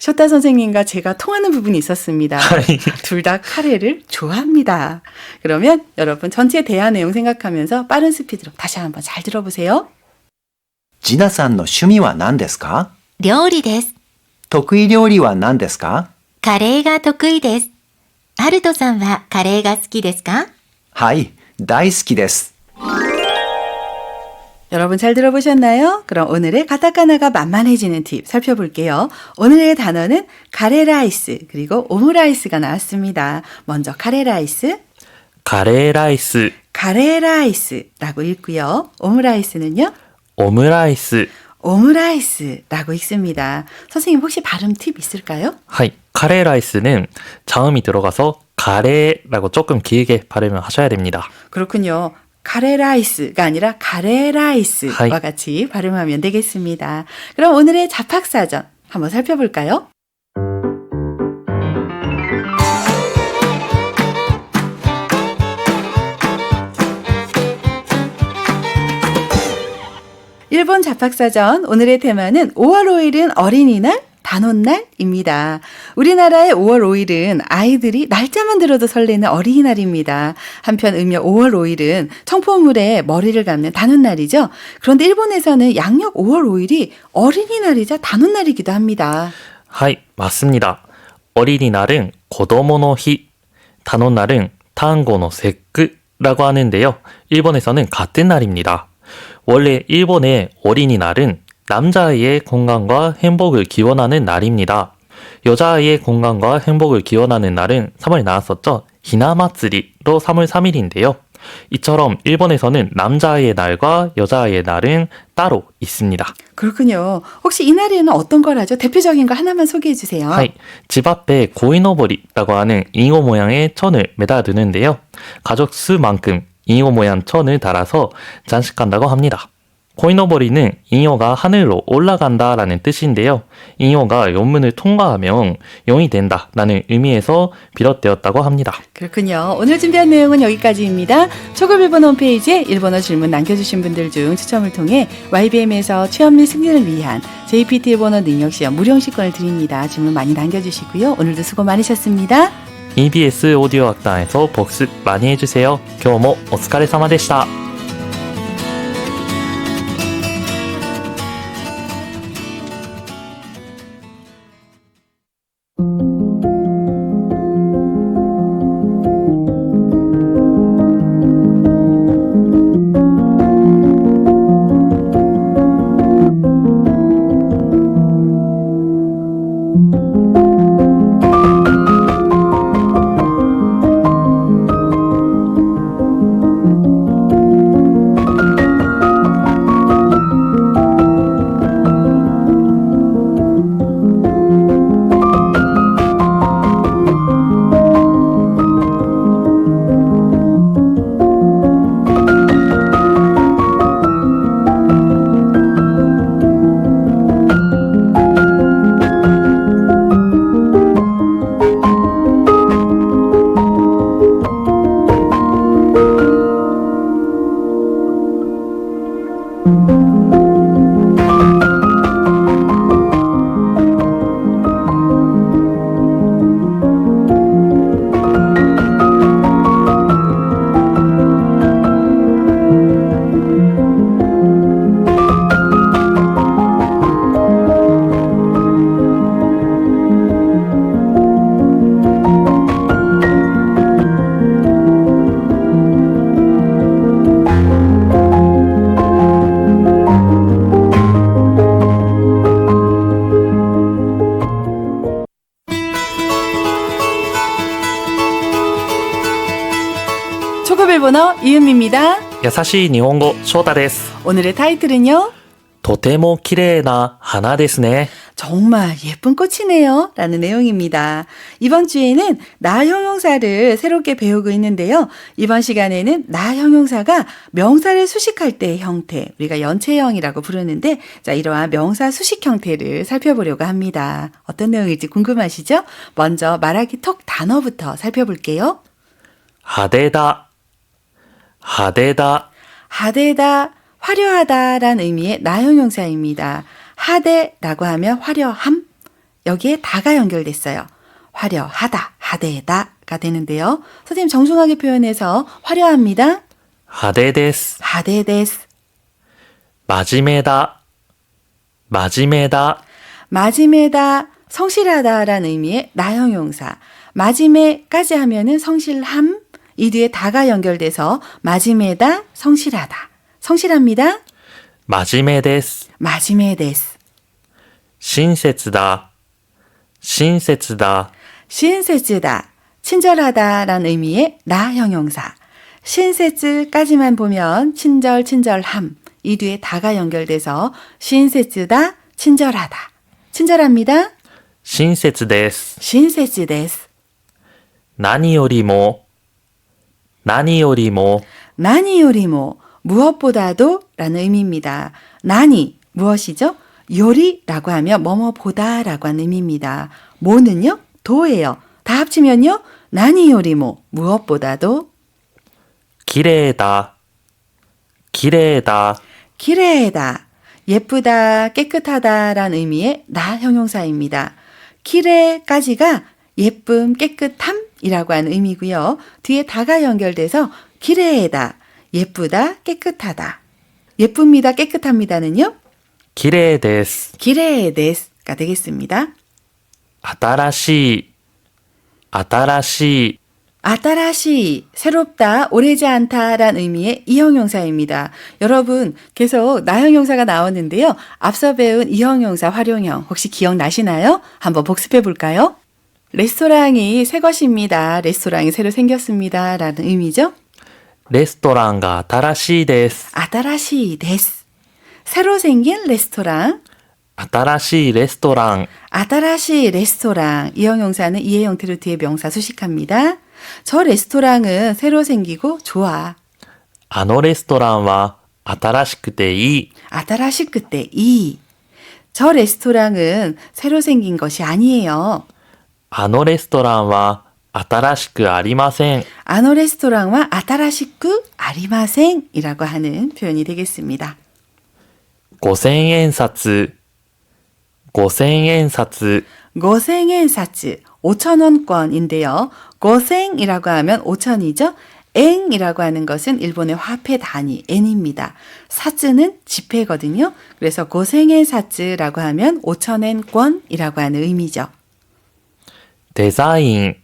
셔타 선생님과 제가 통하는 부분이 있었습니다. 하이. 둘 다 카레를 좋아합니다. 그러면 여러분 전체 대화 내용 생각하면서 빠른 스피드로 다시 한번 잘 들어보세요. ジナさんの趣味は何ですか？料理です。得意料理は何ですか？カレーが得意です。ハルトさんはカレーが好きですか？はい、大好きです。 여러분 잘 들어보셨나요? 그럼 오늘의 가타카나가 만만해지는 팁 살펴볼게요. 오늘의 단어는 카레라이스 그리고 오므라이스가 나왔습니다. 먼저 카레라이스, カレーライス、 카레라이스라고 읽고요. 오므라이스는요? オムライス。 오므라이스라고 읽습니다. 선생님 혹시 발음 팁 있을까요? はい。カレーライス는 자음이 들어가서 카레라고 조금 길게 발음을 하셔야 됩니다. 그렇군요. 카레라이스가 아니라 카레라이스와 하이. 같이 발음하면 되겠습니다. 그럼 오늘의 자팍사전 한번 살펴볼까요? 일본 자팍사전 오늘의 테마는 5월 5일은 어린이날 단오날입니다. 우리나라의 5월 5일은 아이들이 날짜만 들어도 설레는 어린이날입니다. 한편 음력 5월 5일은 청포물에 머리를 감는 단오날이죠. 그런데 일본에서는 양력 5월 5일이 어린이날이자 단오날이기도 합니다. はい、 맞습니다. 어린이날은 子供の日, 단오날은 単語の節句라고 하는데요. 일본에서는 같은 날입니다. 원래 일본의 어린이날은 남자아이의 건강과 행복을 기원하는 날입니다. 여자아이의 건강과 행복을 기원하는 날은 3월에 나왔었죠. 히나마츠리로 3월 3일인데요. 이처럼 일본에서는 남자아이의 날과 여자아이의 날은 따로 있습니다. 그렇군요. 혹시 이 날에는 어떤 걸 하죠? 대표적인 거 하나만 소개해 주세요. はい。집 앞에 고이노보리라고 하는 잉어 모양의 천을 매달두는데요. 가족 수만큼 잉어 모양 천을 달아서 장식한다고 합니다. 고이노보리는 잉어가 하늘로 올라간다라는 뜻인데요. 잉어가 연문을 통과하면 영이 된다라는 의미에서 비롯되었다고 합니다. 그렇군요. 오늘 준비한 내용은 여기까지입니다. 초급 일본어 홈페이지에 일본어 질문 남겨주신 분들 중 추첨을 통해 YBM에서 취업 및 승진을 위한 JPT 일본어 능력시험 무료식권을 드립니다. 질문 많이 남겨주시고요. 오늘도 수고 많으셨습니다. EBS 오디오 학당에서 복습 많이 해주세요. 今日もお疲れ様でした. 초급일본어 이은미입니다. 優しい日本語、翔太です。 오늘의 타이틀은요. とても綺麗な花ですね。 정말 예쁜 꽃이네요. 라는 내용입니다. 이번 주에는 나 형용사를 새롭게 배우고 있는데요. 이번 시간에는 나 형용사가 명사를 수식할 때의 형태, 우리가 연체형이라고 부르는데, 자, 이러한 명사 수식 형태를 살펴보려고 합니다. 어떤 내용일지 궁금하시죠? 먼저 말하기 톡 단어부터 살펴볼게요. 派手だ。派手だ。 하대다, 화려하다라는 의미의 나 형용사입니다. 하대라고 하면 화려함, 여기에 다가 연결됐어요. 화려하다, 하대다가 되는데요. 선생님 정중하게 표현해서 화려합니다. 派手です。 하대데스. 真面目だ。真面目だ。 마지메다, 성실하다라는 의미의 나 형용사. 마지메까지 하면은 성실함, 이 뒤에 다가 연결돼서 마지메다, 성실하다. 성실합니다. 真面目です。 마지메데스. 親切だ。親切だ。 신세즈다, 친절하다라는 의미의 나 형용사. 신세즈까지만 보면 친절, 친절함. 이 뒤에 다가 연결돼서 신세즈다, 친절하다. 친절합니다. 親切です。 신세즈데스. 何よりも。何よりも。 나니요리모, 무엇보다도 라는 의미입니다. 나니, 무엇이죠? 요리라고 하면 뭐뭐보다라고 하는 의미입니다. 모는요? 도예요. 다 합치면요? 나니요리모, 무엇보다도. 綺麗だ。綺麗だ。 기레다, 예쁘다, 깨끗하다라는 의미의 나 형용사입니다. 기레까지가 예쁨, 깨끗함이라고 하는 의미고요. 뒤에 다가 연결돼서 기레다, 예쁘다, 깨끗하다. 예쁩니다, 깨끗합니다는요? 綺麗です。 기레데스가 되겠습니다. 新しい。新しい。 아따라시, 새롭다, 오래지 않다라는 의미의 이 형용사입니다. 여러분, 계속 나 형용사가 나왔는데요. 앞서 배운 이 형용사 활용형 혹시 기억나시나요? 한번 복습해 볼까요? 레스토랑이 새 것입니다. 레스토랑이 새로 생겼습니다. 라는 의미죠. レストランが新しいです。 아따라시 데스. 새로 생긴 레스토랑. 新しいレストラン。 아따라시 레스토랑. 이 형용사는 이해 형태로 뒤에 명사 수식합니다. 저 레스토랑은 새로 생기고 좋아. あのレストランは新しくていい。 아따라시 그때 이. 저 레스토랑은 새로 생긴 것이 아니에요. あのレストランは新しくありません。 아노 레스토랑과 아따라시쿠 아리마생이라고 하는 표현이 되겠습니다. 5000円札。5000円札。 고생엔 사츠 5,000원권인데요. 고생이라고 하면 5,000이죠. 엥이라고 하는 것은 일본의 화폐 단위 엔입니다. 사츠는 지폐거든요. 그래서 고생엔 사츠라고 하면 5,000엔권이라고 하는 의미죠. デザイン。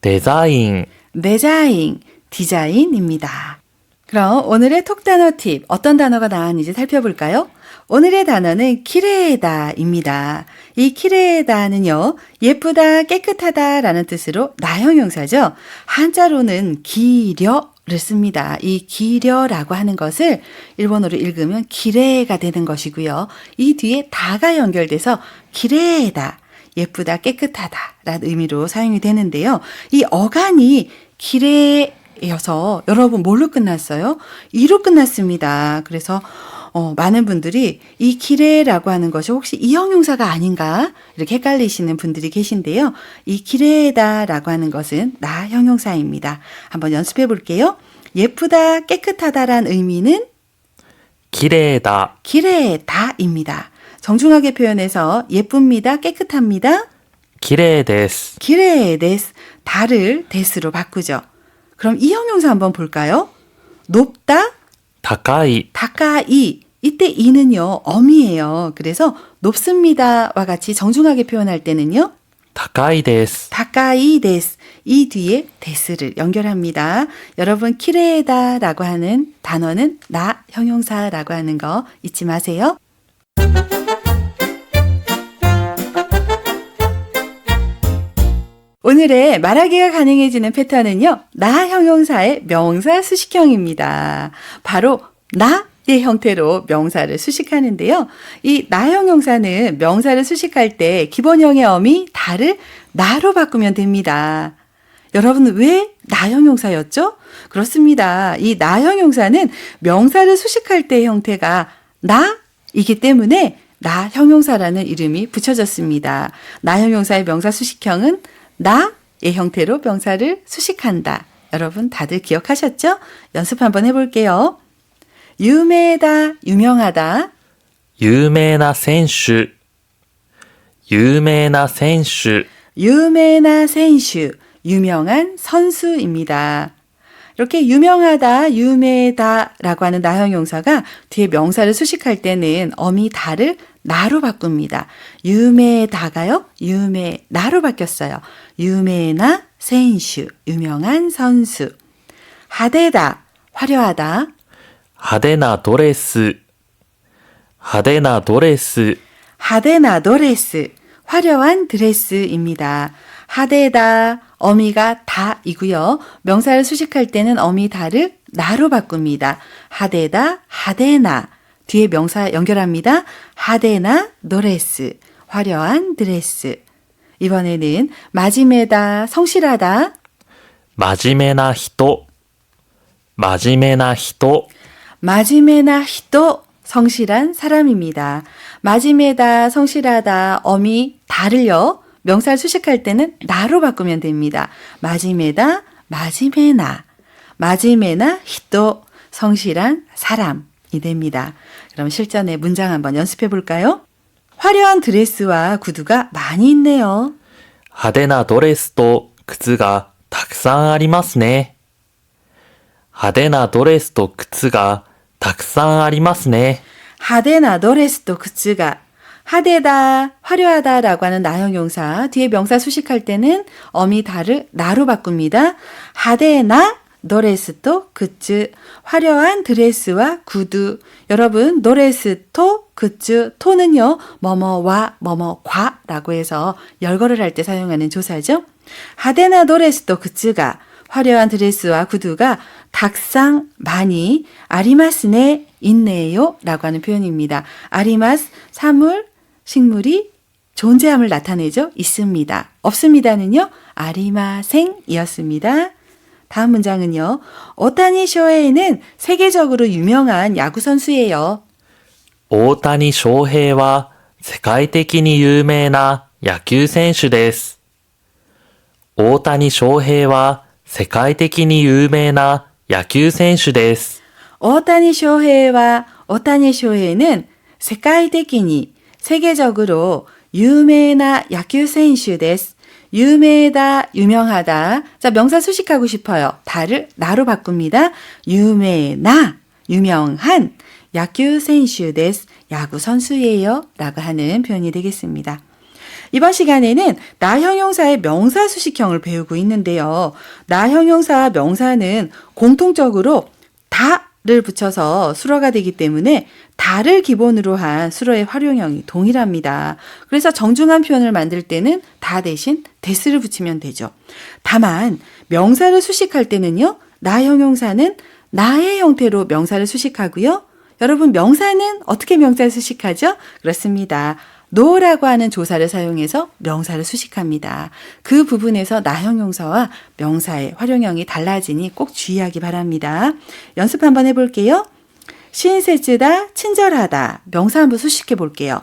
デザイン。 디자인, 디자인입니다. 그럼 오늘의 톡 단어 팁 어떤 단어가 나왔는지 살펴볼까요? 오늘의 단어는 키레다입니다. 이 키레다는요, 예쁘다, 깨끗하다라는 뜻으로 나 형용사죠. 한자로는 기려를 씁니다. 이 기려라고 하는 것을 일본어로 읽으면 기레가 되는 것이고요. 이 뒤에 다가 연결돼서 기레다, 예쁘다, 깨끗하다라는 의미로 사용이 되는데요. 이 어간이 기레여서 여러분 뭘로 끝났어요? 이로 끝났습니다. 그래서 많은 분들이 이 기레라고 하는 것이 혹시 이 형용사가 아닌가 이렇게 헷갈리시는 분들이 계신데요. 이 기레다라고 하는 것은 나 형용사입니다. 한번 연습해 볼게요. 예쁘다, 깨끗하다란 의미는 綺麗だ。 기레다입니다. 정중하게 표현해서 예쁩니다, 깨끗합니다. 綺麗です。 기레데스, 다를 데스로 바꾸죠. 그럼 이 형용사 한번 볼까요? 높다, 高い。 다까이. 이때 이는요, 엄이에요. 그래서 높습니다와 같이 정중하게 표현할 때는요, 高いです。 다까이 데스. 이 뒤에 데스를 연결합니다. 여러분, 키레다라고 하는 단어는 나 형용사라고 하는 거 잊지 마세요. 오늘의 말하기가 가능해지는 패턴은요. 나 형용사의 명사 수식형입니다. 바로 나의 형태로 명사를 수식하는데요. 이 나 형용사는 명사를 수식할 때 기본형의 어미 다를 나로 바꾸면 됩니다. 여러분 왜 나 형용사였죠? 그렇습니다. 이 나 형용사는 명사를 수식할 때의 형태가 나이기 때문에 나 형용사라는 이름이 붙여졌습니다. 나 형용사의 명사 수식형은 나의 형태로 명사를 수식한다. 여러분 다들 기억하셨죠? 연습 한번 해볼게요. 유명하다, 유명하다. 有名な選手。有名な選手。 유명한 선수, 유명한 선수입니다. 이렇게 유명하다, 유명하다라고 하는 나 형용사가 뒤에 명사를 수식할 때는 어미 다를 나로 바꿉니다. 유명하다가요, 유명나로 바뀌었어요. 유명한 선수, 유명한 선수. 하대다, 화려하다. 派手なドレス。派手なドレス。 하데나 드레스, 화려한 드레스입니다. 하데다, 어미가 다이고요. 명사를 수식할 때는 어미 다를 나로 바꿉니다. 하데다, 하데나. 뒤에 명사 연결합니다. 하데나 드레스, 화려한 드레스. 이번에는 마지메다, 성실하다. 真面目な人。真面目な人。 마지메나 히토, 성실한 사람입니다. 마지메다, 성실하다, 어미 다를요. 명사를 수식할 때는 나로 바꾸면 됩니다. 마지메다, 마지메나. 마지메나 히토, 성실한 사람이 됩니다. 그럼 실전의 문장 한번 연습해 볼까요? 화려한 드레스와 구두가 많이 있네요. 派手なドレスと靴がたくさんありますね。派手なドレスと靴がたくさんありますね。 하데나 드레스도 그츠가 하데다, 화려하다라고 하는 나 형용사 뒤에 명사 수식할 때는 어미 다를 나로 바꿉니다. 하데나 드레스도 그츠, 화려한 드레스와 구두. 여러분 드레스도 그츠, 토는요 뭐뭐와 뭐뭐과라고 해서 열거를 할 때 사용하는 조사죠. 하데나 드레스도 그츠가 화려한 드레스와 구두가 탁상 많이 아리마스네 있네요 라고 하는 표현입니다. 아리마스 사물, 식물이 존재함을 나타내죠. 있습니다. 없습니다는요. 아리마생이었습니다. 다음 문장은요. 오타니 쇼헤이는 세계적으로 유명한 야구 선수예요. 大谷翔平は世界的に有名な野球選手です。大谷翔平は世界的に有名な野球選手です。 오타니 쇼헤이와 오타니 쇼헤이는 세계적인 세계적으로 유명한 야구 선수です. 유명하다, 유명하다. 자, 명사 수식하고 싶어요. 다를 나로 바꿉니다. 유명한, 유명한 야구 선수です. 야구 선수예요. 라고 하는 표현이 되겠습니다. 이번 시간에는 나 형용사의 명사 수식형을 배우고 있는데요. 나 형용사 명사는 공통적으로 다를 붙여서 수로가 되기 때문에 다를 기본으로 한 수로의 활용형이 동일합니다. 그래서 정중한 표현을 만들 때는 다 대신 데스를 붙이면 되죠. 다만 명사를 수식할 때는요. 나 형용사는 나의 형태로 명사를 수식하고요. 여러분 명사는 어떻게 명사를 수식하죠? 그렇습니다. 노라고 하는 조사를 사용해서 명사를 수식합니다. 그 부분에서 나 형용사와 명사의 활용형이 달라지니 꼭 주의하기 바랍니다. 연습 한번 해볼게요. 신세지다, 친절하다. 명사 한번 수식해 볼게요.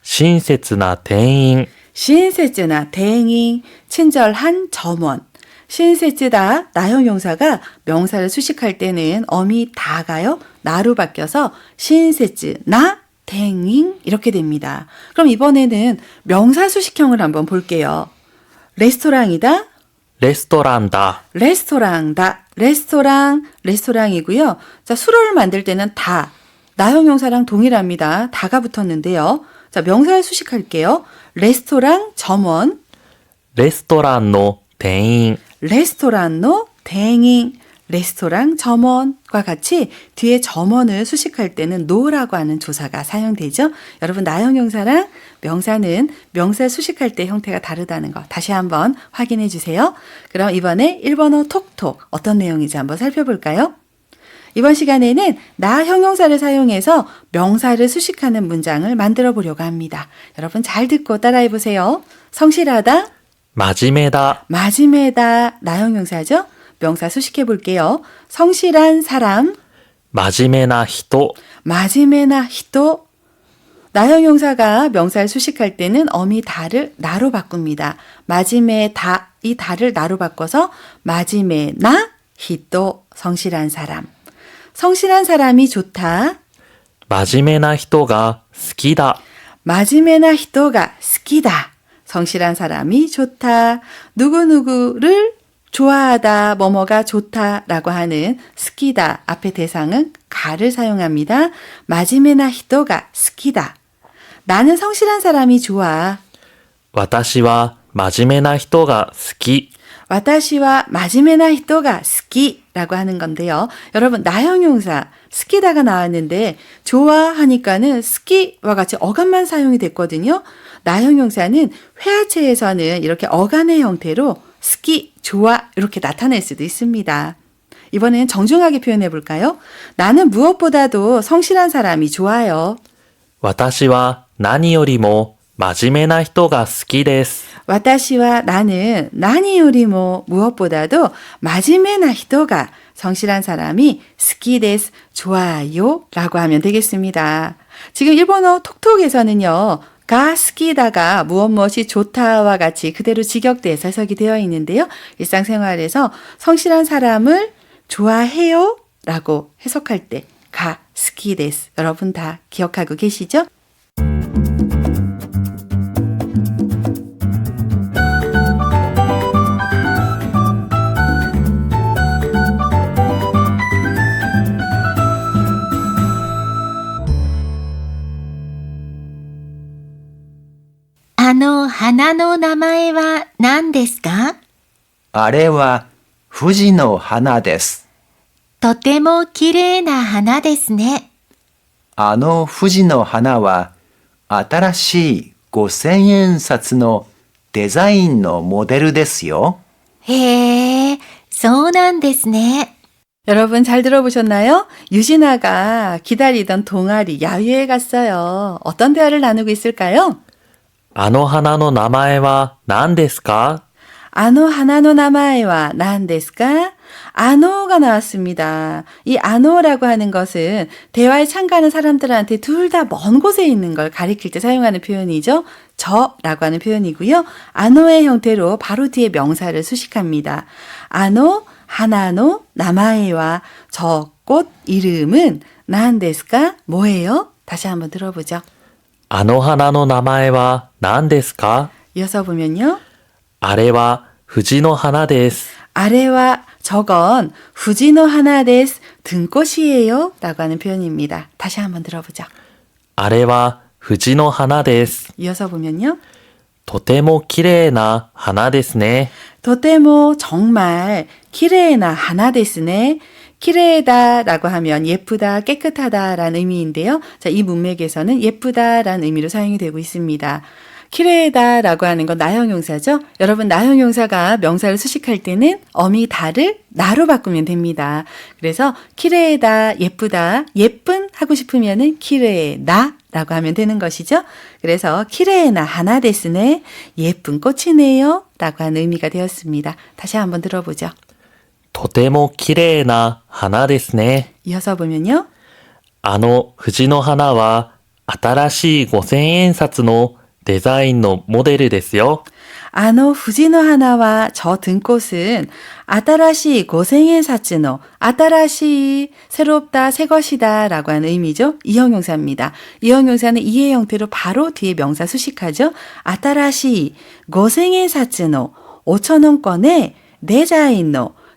親切な店員。 신세지나 대행, 친절한 점원. 신세지다, 나 형용사가 명사를 수식할 때는 어미 다가요. 나로 바뀌어서 신세지나 대행 이렇게 됩니다. 그럼 이번에는 명사 수식형을 한번 볼게요. 레스토랑이다. レストランだ。 레스토랑다. 레스토랑이고요. 자, 수로를 만들 때는 다. 나 형용사랑 동일합니다. 다가 붙었는데요. 자, 명사를 수식할게요. 레스토랑 점원. レストランの店員。 레스토랑노 대행. 레스토랑 점원과 같이 뒤에 점원을 수식할 때는 노라고 하는 조사가 사용되죠. 여러분 나 형용사랑 명사는 명사 수식할 때 형태가 다르다는 거 다시 한번 확인해 주세요. 그럼 이번에 1번어 톡톡 어떤 내용인지 한번 살펴볼까요? 이번 시간에는 나 형용사를 사용해서 명사를 수식하는 문장을 만들어 보려고 합니다. 여러분 잘 듣고 따라해 보세요. 성실하다, 真面目だ。 마지메다 나 형용사죠? 명사 수식해 볼게요. 성실한 사람, 真面目な人。 마지메나 히토. 나 형용사가 명사를 수식할 때는 어미 다를 나로 바꿉니다. 마지메 다, 이 다를 나로 바꿔서 마지메나 히토, 성실한 사람. 성실한 사람이 좋다. 真面目な人が好きだ。 마지메나 히토가 스키다. 성실한 사람이 좋다. 누구누구를 좋아하다, 뭐뭐가 좋다라고 하는 스키다 앞에 대상은 가를 사용합니다. 마지메나 히토가 스키다. 나는 성실한 사람이 좋아. 私は真面目な人が好き。 와타시와 마지메나 히토가 스키라고 하는 건데요. 여러분 나 형용사 스키다가 나왔는데 좋아하니까는 스키와 같이 어간만 사용이 됐거든요. 나 형용사는 회화체에서는 이렇게 어간의 형태로 스키, 좋아 이렇게 나타낼 수도 있습니다. 이번엔 정중하게 표현해 볼까요? 나는 무엇보다도 성실한 사람이 좋아요. 私は何よりも真面目な人が好きです。 와타시와 나는 나니요리모 무엇보다도 마지메나 히토가 성실한 사람이 스키데스 좋아요 라고 하면 되겠습니다. 지금 일본어 톡톡에서는요. 가 스키다가 무엇이 좋다와 같이 그대로 직역돼서 해석이 되어 있는데요. 일상생활에서 성실한 사람을 좋아해요 라고 해석할 때 가 스키데스 여러분 다 기억하고 계시죠?花の名前は何ですか？あれは富士の花です。とても綺麗な花ですね。あの富士の花は新しい5000円札のデザインのモデルですよ。へえ、そうなんですね。 여러분 잘 들어보셨나요? 유진아가 기다리던 동아리 야유회 갔어요. 어떤 대화를 나누고 있을까요? あの花の名前は何ですか？ 아노 하나노 나마에와 난데스까? 아노가 나왔습니다. 이 아노라고 하는 것은 대화에 참가하는 사람들한테 둘 다 먼 곳에 있는 걸 가리킬 때 사용하는 표현이죠. 저라고 하는 표현이고요. 아노의 형태로 바로 뒤에 명사를 수식합니다. 아노 하나노 나마에와 저 꽃 이름은 난데스까? 뭐예요? 다시 한번 들어보죠. あの花の名前は何ですか？ 이어서 보면요. あれは藤の花です。 아래와 저건 후지노 하나데스 등꽃이에요 라고 하는 표현입니다. 다시 한번 들어보죠. あれは藤の花です。 이어서 보면요. とても綺麗な花ですね。 도테모 정말 키레나 하나데스네. 키레다라고 하면 예쁘다, 깨끗하다라는 의미인데요. 자, 이 문맥에서는 예쁘다라는 의미로 사용이 되고 있습니다. 키레다라고 하는 건 나형용사죠. 여러분 나형용사가 명사를 수식할 때는 어미 다를 나로 바꾸면 됩니다. 그래서 키레다 예쁘다 예쁜 하고 싶으면은 키레나라고 하면 되는 것이죠. 그래서 키레나 하나 데스네 예쁜 꽃이네요 라고 하는 의미가 되었습니다. 다시 한번 들어보죠. とても綺麗な花ですね。 이어서 보면요. あの藤の花は新しい5000円札のデザインのモデルですよ。 아노 후지노 하나와 저 등꽃은 아따라시 고생의 사츠노 아따라시 새롭다 새 것이다 라고 하는 의미죠. 이형용사입니다. 이형용사는 이의 형태로 바로 뒤에 명사 수식하죠. 아따라시 고생의 사츠노 5,000원권의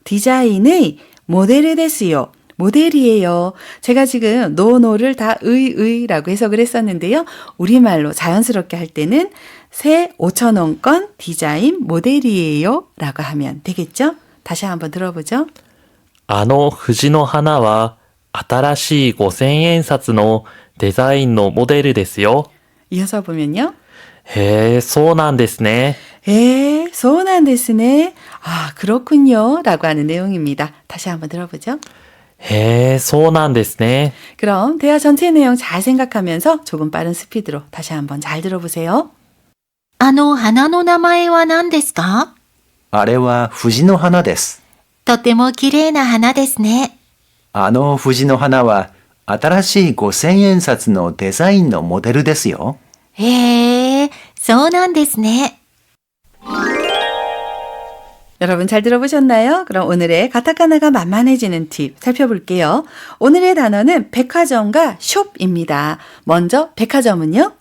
디자인의 모델을 됐어요. 모델이에요. 제가 지금 노를 다 의라고 해석을 했었는데요. 우리말로 자연스럽게 할 때는 새 5,000원권 디자인 모델이에요 라고 하면 되겠죠? 다시 한번 들어보죠. あの藤の花は新しい5000円札のデザインのモデルですよ。 이어서 보면요. へえ、そうなんですね。そうなんですね. 아, 그렇군요. 라고 하는 내용입니다. 다시 한번 들어보죠. へえ、そうなんですね. 그럼 대화 전체 내용 잘 생각하면서 조금 빠른 스피드로 다시 한번 잘 들어보세요. あの花の名前は何ですか？あれは藤の花です。とても綺麗な花ですね。あの藤の花は新しい5000円札のデザインのモデルですよ。へえ、そうなんですね。 여러분 잘 들어보셨나요? 그럼 오늘의 가타카나가 만만해지는 팁 살펴볼게요. 오늘의 단어는 백화점과 숍입니다. 먼저 백화점은요?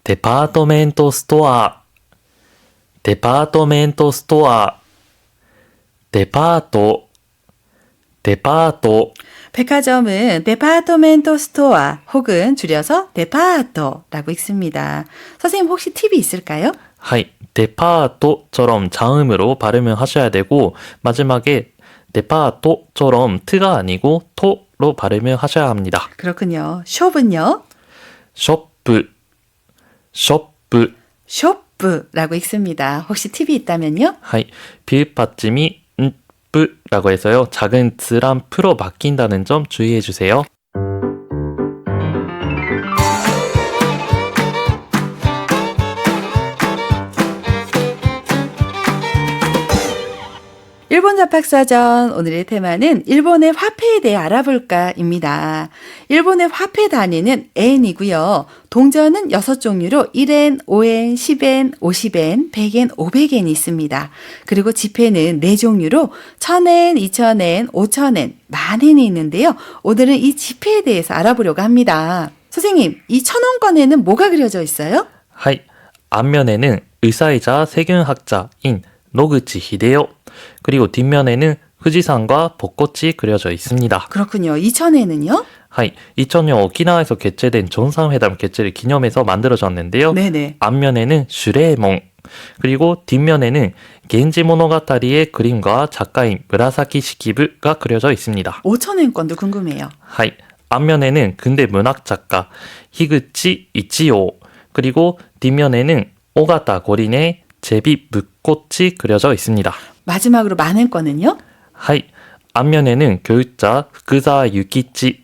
デパートメントストア。デパートメントストア。デパート。デパート。 백화점은 데파토멘토 스토어 혹은 줄여서 데파토라고 읽습니다. 선생님 혹시 팁이 있을까요? はい。デパート처럼 자음으로 발음을 하셔야 되고 마지막에 데파토처럼 트가 아니고 토로 발음을 하셔야 합니다. 그렇군요. 숍은요? 쇼프. 쇼프. 숍라고 읽습니다. 혹시 팁이 있다면요? はい。비읍 받침이 라고 해서요. 작은 즈란 프로 바뀐다는 점 주의해 주세요. 일본 잡학사전 오늘의 테마는 일본의 화폐에 대해 알아볼까입니다. 일본의 화폐 단위는 엔이고요. 동전은 6종류로 1엔, 5엔, 10엔, 50엔, 100엔, 500엔이 있습니다. 그리고 지폐는 4종류로 1000엔, 2000엔, 5000엔, 만엔이 있는데요. 오늘은 이 지폐에 대해서 알아보려고 합니다. 선생님, 이 1000원권에는 뭐가 그려져 있어요? はい。 앞면에는 의사이자 세균학자인 노구치 히데요. 그리고 뒷면에는富士山과 벚꽃이 그려져 있습니다. 그렇군요. 2000엔은요? はい. 2000년 오키나와에서 개최된 정상회담 개최를 기념해서 만들어졌는데요. 네네. 앞면에는 슈레몬, 그리고 뒷면에는 겐지 모노가타리의 그림과 작가인 무라사키 시키부가 그려져 있습니다. 5000엔권도 궁금해요. はい. 앞면에는 근대 문학 작가 히그치 이치오, 그리고 뒷면에는 오가타 고린의 제비 묵꽃이 그려져 있습니다. 마지막으로 만엔권은요? はい. 앞면에는 교육자 후쿠자 유키치,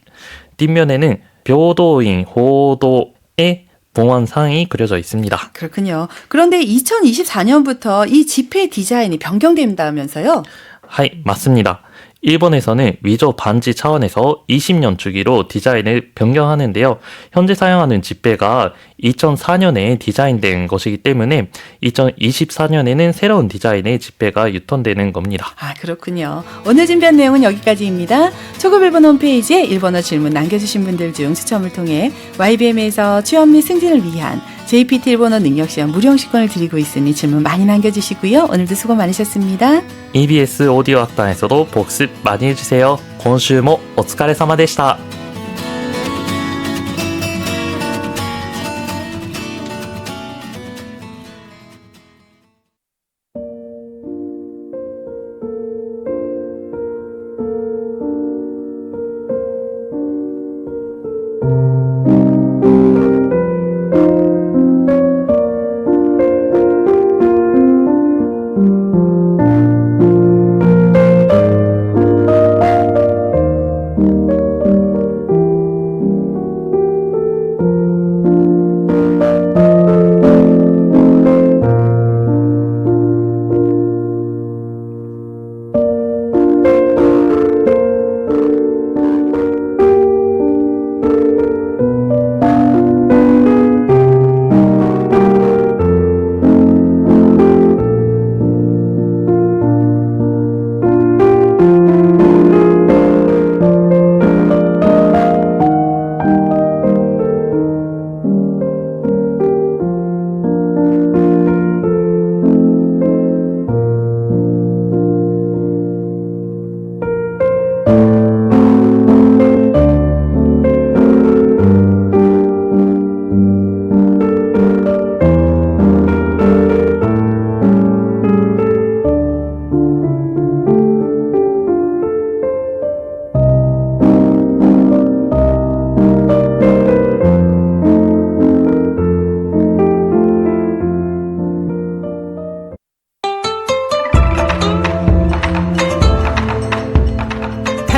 뒷면에는平等院 호도의 봉헌상이 그려져 있습니다. 그렇군요. 그런데 2024년부터 이 지폐 디자인이 변경된다면서요? はい, 맞습니다. 일본에서는 위조 반지 차원에서 20년 주기로 디자인을 변경하는데요. 현재 사용하는 지폐가 2004년에 디자인된 것이기 때문에 2024년에는 새로운 디자인의 지폐가 유통되는 겁니다. 아, 그렇군요. 오늘 준비한 내용은 여기까지입니다. 초급 일본 홈페이지에 일본어 질문 남겨주신 분들 중 추첨을 통해 YBM에서 취업 및 승진을 위한 JPT 일본어 능력시험 무료 응시권을 드리고 있으니 질문 많이 남겨주시고요. 오늘도 수고 많으셨습니다. EBS 오디오 학단에서도 복습 많이 해주세요. 今週もお疲れ様でした.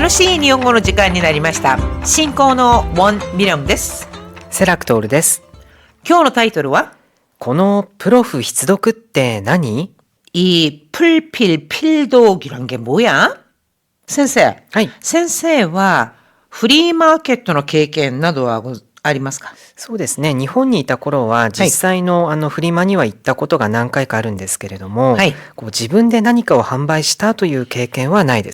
楽しい日本語の時間になりました。進行のウォン・ミリョンです。セラクトールです。今日のタイトルはこのプロフ必読って何？ 이 풀필필독이란 게 뭐야? 先生、はい。先生はフリーマーケットの経験などはありますか？そうですね。日本にいた頃は実際のフリマには行ったことが何回かあるんですけれども、はい。こう自分で何かを販売したという経験はないです。